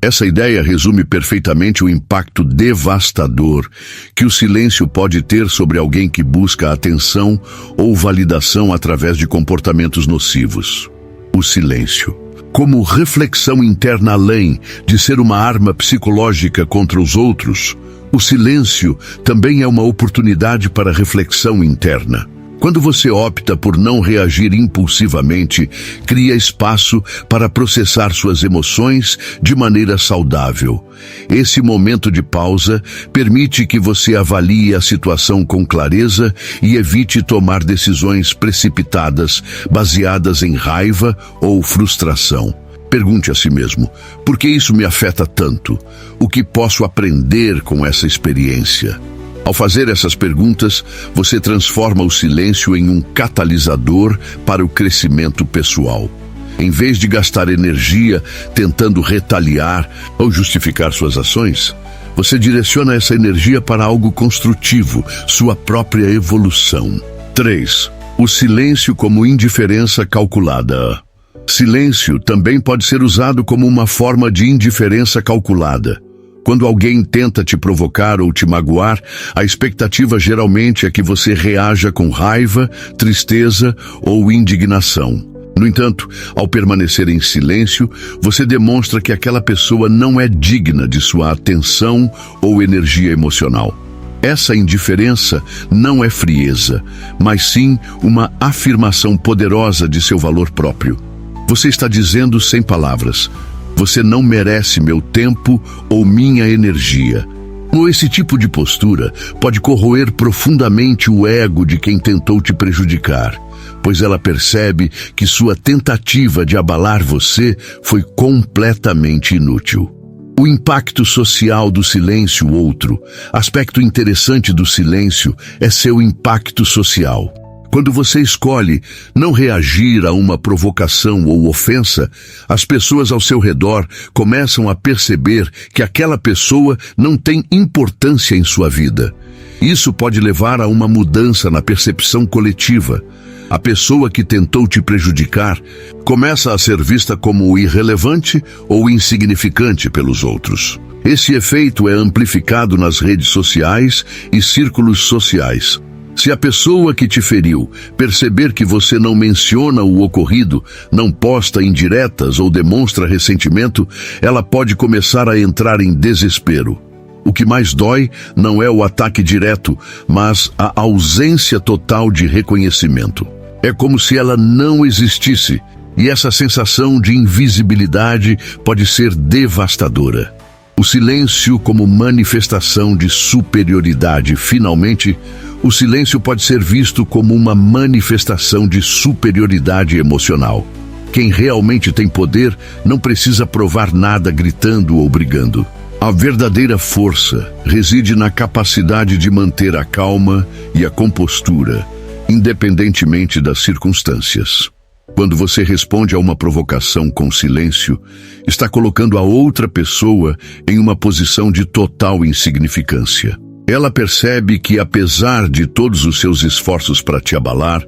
Essa ideia resume perfeitamente o impacto devastador que o silêncio pode ter sobre alguém que busca atenção ou validação através de comportamentos nocivos. O silêncio, como reflexão interna além de ser uma arma psicológica contra os outros, o silêncio também é uma oportunidade para reflexão interna. Quando você opta por não reagir impulsivamente, cria espaço para processar suas emoções de maneira saudável. Esse momento de pausa permite que você avalie a situação com clareza e evite tomar decisões precipitadas, baseadas em raiva ou frustração. Pergunte a si mesmo: por que isso me afeta tanto? O que posso aprender com essa experiência? Ao fazer essas perguntas, você transforma o silêncio em um catalisador para o crescimento pessoal. Em vez de gastar energia tentando retaliar ou justificar suas ações, você direciona essa energia para algo construtivo, sua própria evolução. 3. O silêncio como indiferença calculada. Silêncio também pode ser usado como uma forma de indiferença calculada. Quando alguém tenta te provocar ou te magoar, a expectativa geralmente é que você reaja com raiva, tristeza ou indignação. No entanto, ao permanecer em silêncio, você demonstra que aquela pessoa não é digna de sua atenção ou energia emocional. Essa indiferença não é frieza, mas sim uma afirmação poderosa de seu valor próprio. Você está dizendo sem palavras: você não merece meu tempo ou minha energia. Esse tipo de postura pode corroer profundamente o ego de quem tentou te prejudicar, pois ela percebe que sua tentativa de abalar você foi completamente inútil. O impacto social do silêncio. Outro aspecto interessante do silêncio é seu impacto social. Quando você escolhe não reagir a uma provocação ou ofensa, as pessoas ao seu redor começam a perceber que aquela pessoa não tem importância em sua vida. Isso pode levar a uma mudança na percepção coletiva. A pessoa que tentou te prejudicar começa a ser vista como irrelevante ou insignificante pelos outros. Esse efeito é amplificado nas redes sociais e círculos sociais. Se a pessoa que te feriu perceber que você não menciona o ocorrido, não posta indiretas ou demonstra ressentimento, ela pode começar a entrar em desespero. O que mais dói não é o ataque direto, mas a ausência total de reconhecimento. É como se ela não existisse, e essa sensação de invisibilidade pode ser devastadora. O silêncio como manifestação de superioridade. Finalmente, o silêncio pode ser visto como uma manifestação de superioridade emocional. Quem realmente tem poder não precisa provar nada gritando ou brigando. A verdadeira força reside na capacidade de manter a calma e a compostura, independentemente das circunstâncias. Quando você responde a uma provocação com silêncio, está colocando a outra pessoa em uma posição de total insignificância. Ela percebe que, apesar de todos os seus esforços para te abalar,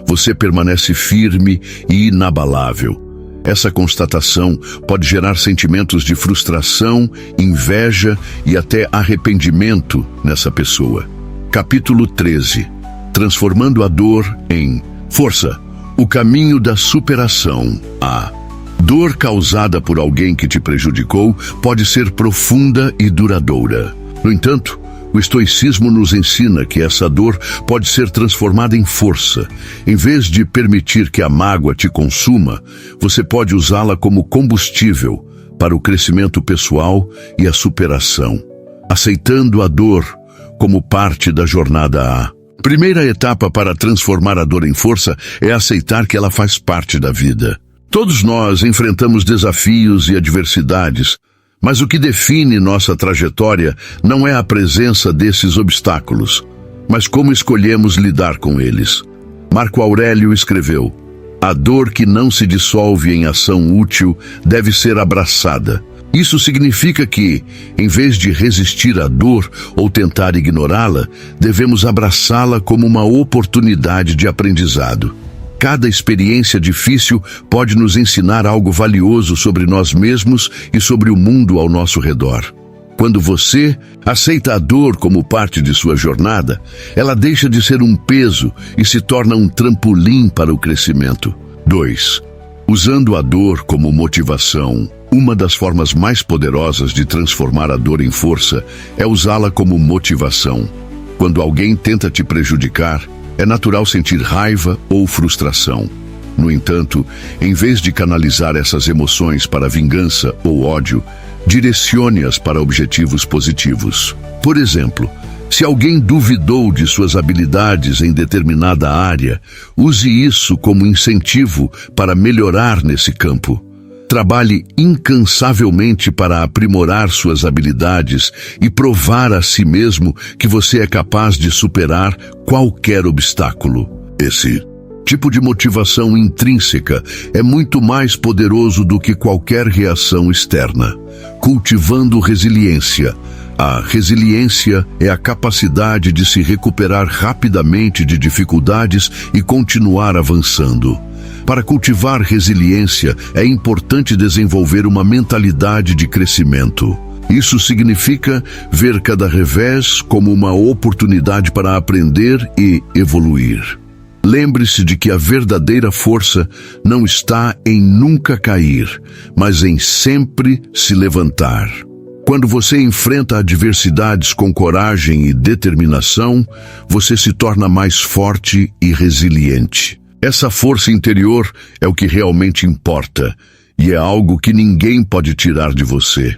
você permanece firme e inabalável. Essa constatação pode gerar sentimentos de frustração, inveja e até arrependimento nessa pessoa. Capítulo 13. Transformando a dor em força. O caminho da superação. A dor causada por alguém que te prejudicou pode ser profunda e duradoura. No entanto, o estoicismo nos ensina que essa dor pode ser transformada em força. Em vez de permitir que a mágoa te consuma, você pode usá-la como combustível para o crescimento pessoal e a superação, aceitando a dor como parte da jornada A. Primeira etapa para transformar a dor em força é aceitar que ela faz parte da vida. Todos nós enfrentamos desafios e adversidades, mas o que define nossa trajetória não é a presença desses obstáculos, mas como escolhemos lidar com eles. Marco Aurélio escreveu: "A dor que não se dissolve em ação útil deve ser abraçada." Isso significa que, em vez de resistir à dor ou tentar ignorá-la, devemos abraçá-la como uma oportunidade de aprendizado. Cada experiência difícil pode nos ensinar algo valioso sobre nós mesmos e sobre o mundo ao nosso redor. Quando você aceita a dor como parte de sua jornada, ela deixa de ser um peso e se torna um trampolim para o crescimento. 2. Usando a dor como motivação. Uma das formas mais poderosas de transformar a dor em força é usá-la como motivação. Quando alguém tenta te prejudicar, é natural sentir raiva ou frustração. No entanto, em vez de canalizar essas emoções para vingança ou ódio, direcione-as para objetivos positivos. Por exemplo, se alguém duvidou de suas habilidades em determinada área, use isso como incentivo para melhorar nesse campo. Trabalhe incansavelmente para aprimorar suas habilidades e provar a si mesmo que você é capaz de superar qualquer obstáculo. Esse tipo de motivação intrínseca é muito mais poderoso do que qualquer reação externa. Cultivando resiliência. A resiliência é a capacidade de se recuperar rapidamente de dificuldades e continuar avançando. Para cultivar resiliência, é importante desenvolver uma mentalidade de crescimento. Isso significa ver cada revés como uma oportunidade para aprender e evoluir. Lembre-se de que a verdadeira força não está em nunca cair, mas em sempre se levantar. Quando você enfrenta adversidades com coragem e determinação, você se torna mais forte e resiliente. Essa força interior é o que realmente importa, e é algo que ninguém pode tirar de você.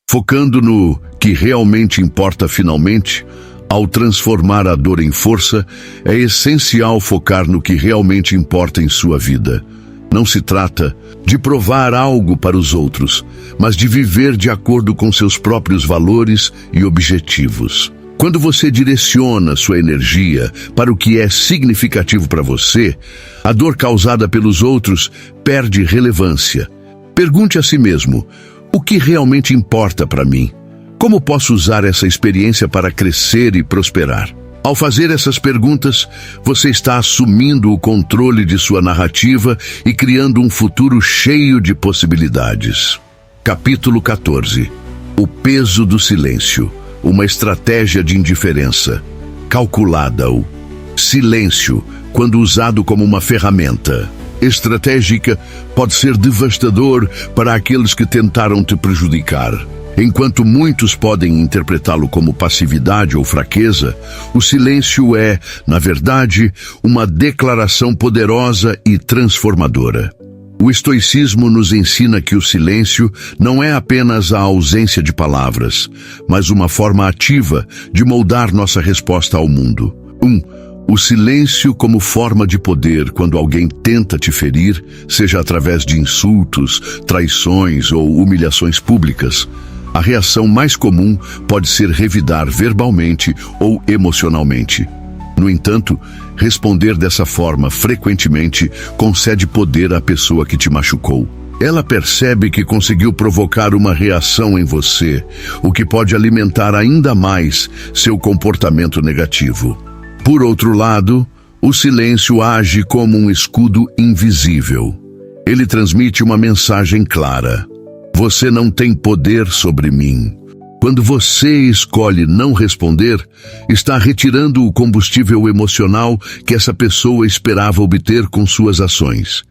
Focando no que realmente importa finalmente, ao transformar a dor em força, é essencial focar no que realmente importa em sua vida. Não se trata de provar algo para os outros, mas de viver de acordo com seus próprios valores e objetivos. Quando você direciona sua energia para o que é significativo para você, a dor causada pelos outros perde relevância. Pergunte a si mesmo: o que realmente importa para mim? Como posso usar essa experiência para crescer e prosperar? Ao fazer essas perguntas, você está assumindo o controle de sua narrativa e criando um futuro cheio de possibilidades. Capítulo 14. O peso do silêncio. Uma estratégia de indiferença. Calculada. O silêncio, quando usado como uma ferramenta estratégica, pode ser devastador para aqueles que tentaram te prejudicar. Enquanto muitos podem interpretá-lo como passividade ou fraqueza, o silêncio é, na verdade, uma declaração poderosa e transformadora. O estoicismo nos ensina que o silêncio não é apenas a ausência de palavras, mas uma forma ativa de moldar nossa resposta ao mundo. O silêncio como forma de poder quando alguém tenta te ferir, seja através de insultos, traições ou humilhações públicas. A reação mais comum pode ser revidar verbalmente ou emocionalmente. No entanto, responder dessa forma frequentemente concede poder à pessoa que te machucou. Ela percebe que conseguiu provocar uma reação em você, o que pode alimentar ainda mais seu comportamento negativo. Por outro lado, o silêncio age como um escudo invisível. Ele transmite uma mensagem clara: você não tem poder sobre mim. Quando você escolhe não responder, está retirando o combustível emocional que essa pessoa esperava obter com suas ações.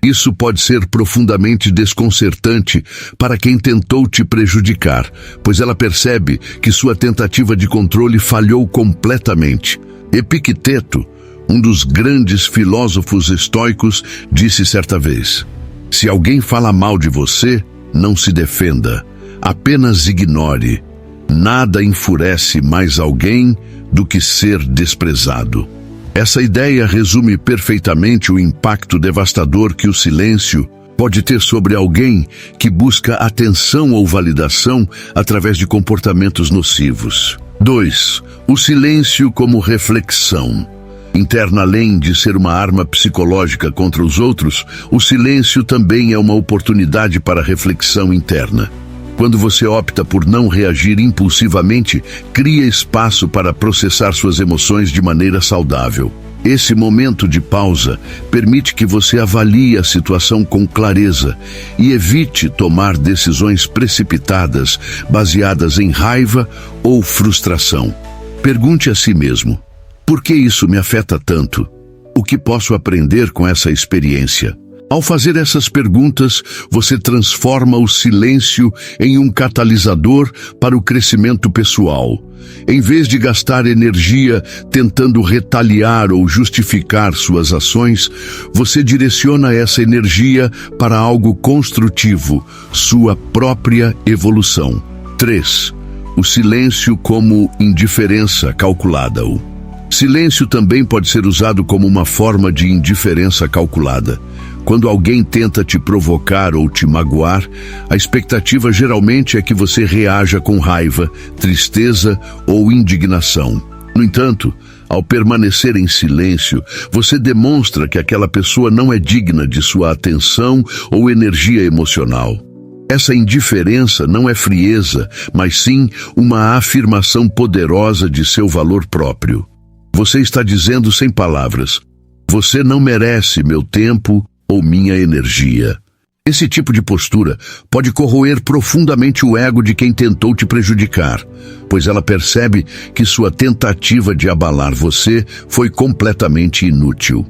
Isso pode ser profundamente desconcertante para quem tentou te prejudicar, pois ela percebe que sua tentativa de controle falhou completamente. Epicteto, um dos grandes filósofos estoicos, disse certa vez: se alguém fala mal de você, não se defenda, apenas ignore. Nada enfurece mais alguém do que ser desprezado. Essa ideia resume perfeitamente o impacto devastador que o silêncio pode ter sobre alguém que busca atenção ou validação através de comportamentos nocivos. 2. O silêncio como reflexão. Interna, além de ser uma arma psicológica contra os outros, o silêncio também é uma oportunidade para reflexão interna. Quando você opta por não reagir impulsivamente, cria espaço para processar suas emoções de maneira saudável. Esse momento de pausa permite que você avalie a situação com clareza e evite tomar decisões precipitadas baseadas em raiva ou frustração. Pergunte a si mesmo: por que isso me afeta tanto? O que posso aprender com essa experiência? Ao fazer essas perguntas, você transforma o silêncio em um catalisador para o crescimento pessoal. Em vez de gastar energia tentando retaliar ou justificar suas ações, você direciona essa energia para algo construtivo, sua própria evolução. 3. O silêncio como indiferença calculada. O silêncio também pode ser usado como uma forma de indiferença calculada. Quando alguém tenta te provocar ou te magoar, a expectativa geralmente é que você reaja com raiva, tristeza ou indignação. No entanto, ao permanecer em silêncio, você demonstra que aquela pessoa não é digna de sua atenção ou energia emocional. Essa indiferença não é frieza, mas sim uma afirmação poderosa de seu valor próprio. Você está dizendo sem palavras: você não merece meu tempo ou minha energia. Esse tipo de postura pode corroer profundamente o ego de quem tentou te prejudicar, pois ela percebe que sua tentativa de abalar você foi completamente inútil.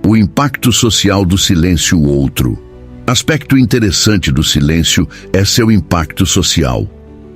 O impacto social do silêncio. Outro aspecto interessante do silêncio é seu impacto social.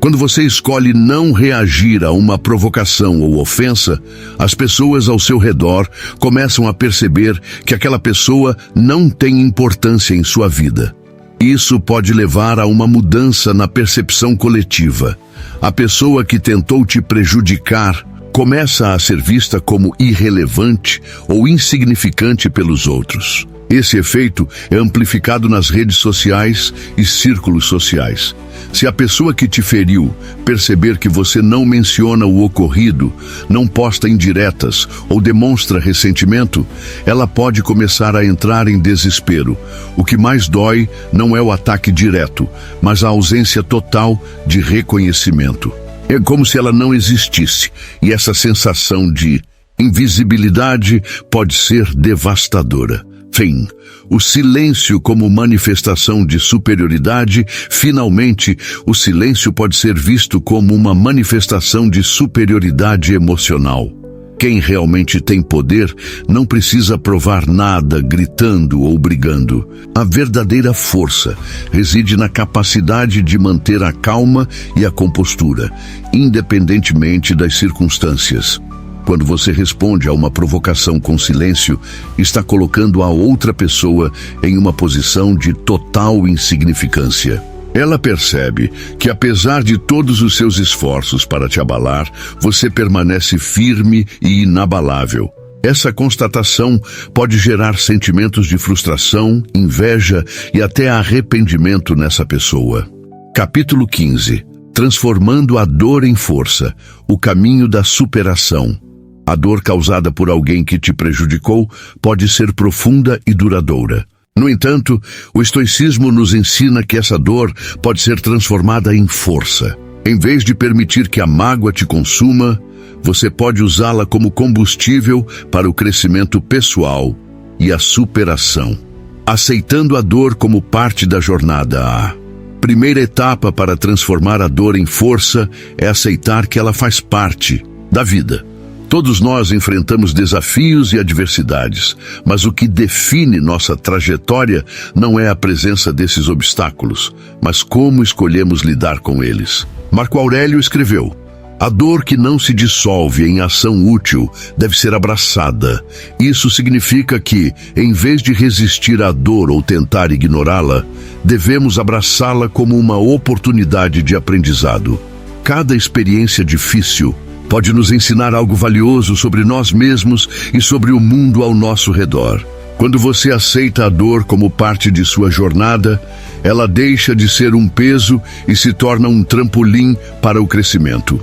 Quando você escolhe não reagir a uma provocação ou ofensa, as pessoas ao seu redor começam a perceber que aquela pessoa não tem importância em sua vida. Isso pode levar a uma mudança na percepção coletiva. A pessoa que tentou te prejudicar começa a ser vista como irrelevante ou insignificante pelos outros. Esse efeito é amplificado nas redes sociais e círculos sociais. Se a pessoa que te feriu perceber que você não menciona o ocorrido, não posta indiretas ou demonstra ressentimento, ela pode começar a entrar em desespero. O que mais dói não é o ataque direto, mas a ausência total de reconhecimento. É como se ela não existisse, e essa sensação de invisibilidade pode ser devastadora. Fim. O silêncio como manifestação de superioridade. Finalmente, o silêncio pode ser visto como uma manifestação de superioridade emocional. Quem realmente tem poder não precisa provar nada gritando ou brigando. A verdadeira força reside na capacidade de manter a calma e a compostura, independentemente das circunstâncias. Quando você responde a uma provocação com silêncio, está colocando a outra pessoa em uma posição de total insignificância. Ela percebe que, apesar de todos os seus esforços para te abalar, você permanece firme e inabalável. Essa constatação pode gerar sentimentos de frustração, inveja e até arrependimento nessa pessoa. Capítulo 15. Transformando a dor em força, o caminho da superação. A dor causada por alguém que te prejudicou pode ser profunda e duradoura. No entanto, o estoicismo nos ensina que essa dor pode ser transformada em força. Em vez de permitir que a mágoa te consuma, você pode usá-la como combustível para o crescimento pessoal e a superação. Aceitando a dor como parte da jornada. A primeira etapa para transformar a dor em força é aceitar que ela faz parte da vida. Todos nós enfrentamos desafios e adversidades, mas o que define nossa trajetória não é a presença desses obstáculos, mas como escolhemos lidar com eles. Marco Aurélio escreveu: a dor que não se dissolve em ação útil deve ser abraçada. Isso significa que, em vez de resistir à dor ou tentar ignorá-la, devemos abraçá-la como uma oportunidade de aprendizado. Cada experiência difícil pode nos ensinar algo valioso sobre nós mesmos e sobre o mundo ao nosso redor. Quando você aceita a dor como parte de sua jornada, ela deixa de ser um peso e se torna um trampolim para o crescimento.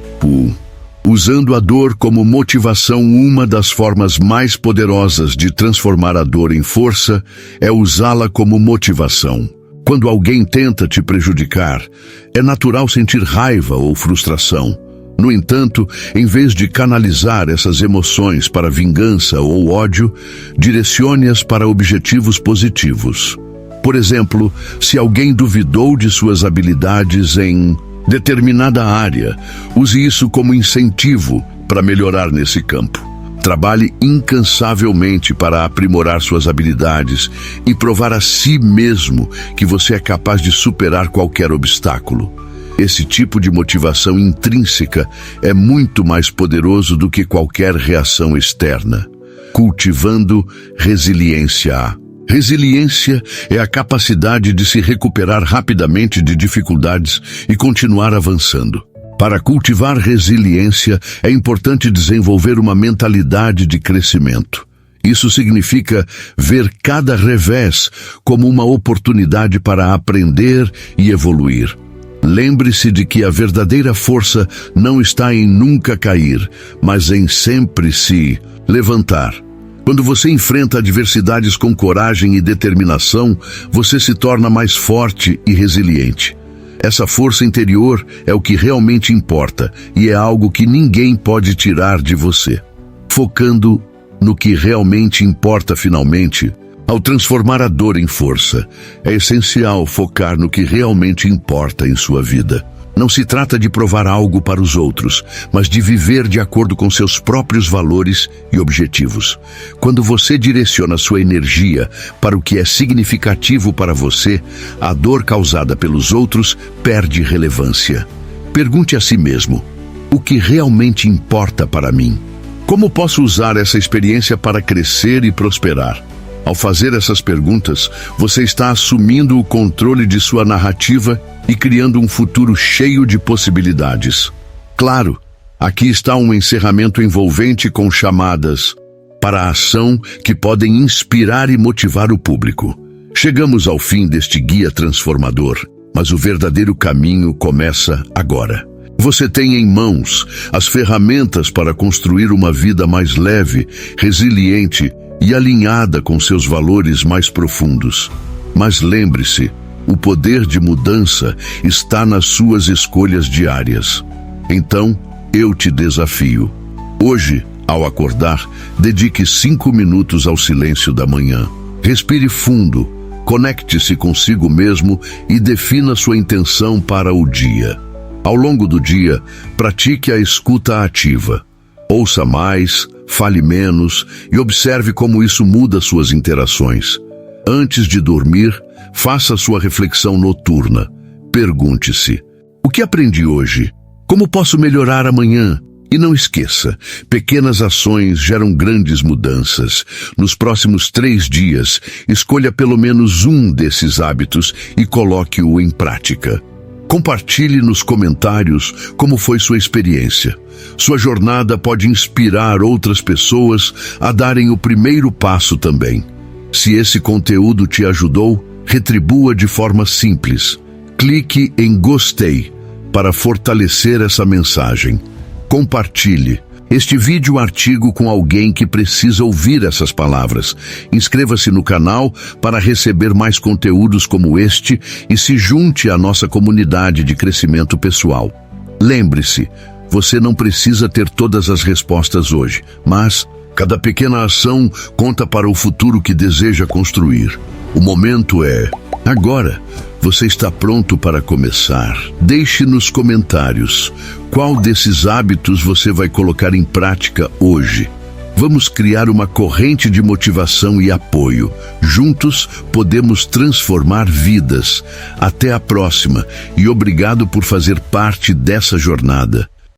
Usando a dor como motivação, uma das formas mais poderosas de transformar a dor em força é usá-la como motivação. Quando alguém tenta te prejudicar, é natural sentir raiva ou frustração. No entanto, em vez de canalizar essas emoções para vingança ou ódio, direcione-as para objetivos positivos. Por exemplo, se alguém duvidou de suas habilidades em determinada área, use isso como incentivo para melhorar nesse campo. Trabalhe incansavelmente para aprimorar suas habilidades e provar a si mesmo que você é capaz de superar qualquer obstáculo. Esse tipo de motivação intrínseca é muito mais poderoso do que qualquer reação externa. Cultivando resiliência. Resiliência é a capacidade de se recuperar rapidamente de dificuldades e continuar avançando. Para cultivar resiliência, é importante desenvolver uma mentalidade de crescimento. Isso significa ver cada revés como uma oportunidade para aprender e evoluir. Lembre-se de que a verdadeira força não está em nunca cair, mas em sempre se levantar. Quando você enfrenta adversidades com coragem e determinação, você se torna mais forte e resiliente. Essa força interior é o que realmente importa e é algo que ninguém pode tirar de você. Focando no que realmente importa finalmente, ao transformar a dor em força, é essencial focar no que realmente importa em sua vida. Não se trata de provar algo para os outros, mas de viver de acordo com seus próprios valores e objetivos. Quando você direciona sua energia para o que é significativo para você, a dor causada pelos outros perde relevância. Pergunte a si mesmo: o que realmente importa para mim? Como posso usar essa experiência para crescer e prosperar? Ao fazer essas perguntas, você está assumindo o controle de sua narrativa e criando um futuro cheio de possibilidades. Claro, aqui está um encerramento envolvente com chamadas para a ação que podem inspirar e motivar o público. Chegamos ao fim deste guia transformador, mas o verdadeiro caminho começa agora. Você tem em mãos as ferramentas para construir uma vida mais leve, resiliente e alinhada com seus valores mais profundos. Mas lembre-se, o poder de mudança está nas suas escolhas diárias. Então, eu te desafio. Hoje, ao acordar, dedique 5 minutos ao silêncio da manhã. Respire fundo, conecte-se consigo mesmo e defina sua intenção para o dia. Ao longo do dia, pratique a escuta ativa. Ouça mais, fale menos e observe como isso muda suas interações. Antes de dormir, faça sua reflexão noturna. Pergunte-se: o que aprendi hoje? Como posso melhorar amanhã? E não esqueça, pequenas ações geram grandes mudanças. Nos próximos 3 dias, escolha pelo menos um desses hábitos e coloque-o em prática. Compartilhe nos comentários como foi sua experiência. Sua jornada pode inspirar outras pessoas a darem o primeiro passo também. Se esse conteúdo te ajudou, retribua de forma simples. Clique em gostei para fortalecer essa mensagem. Compartilhe este vídeo artigo com alguém que precisa ouvir essas palavras. Inscreva-se no canal para receber mais conteúdos como este e se junte à nossa comunidade de crescimento pessoal. Lembre-se, você não precisa ter todas as respostas hoje, mas cada pequena ação conta para o futuro que deseja construir. O momento é agora. Você está pronto para começar? Deixe nos comentários qual desses hábitos você vai colocar em prática hoje. Vamos criar uma corrente de motivação e apoio. Juntos podemos transformar vidas. Até a próxima e obrigado por fazer parte dessa jornada.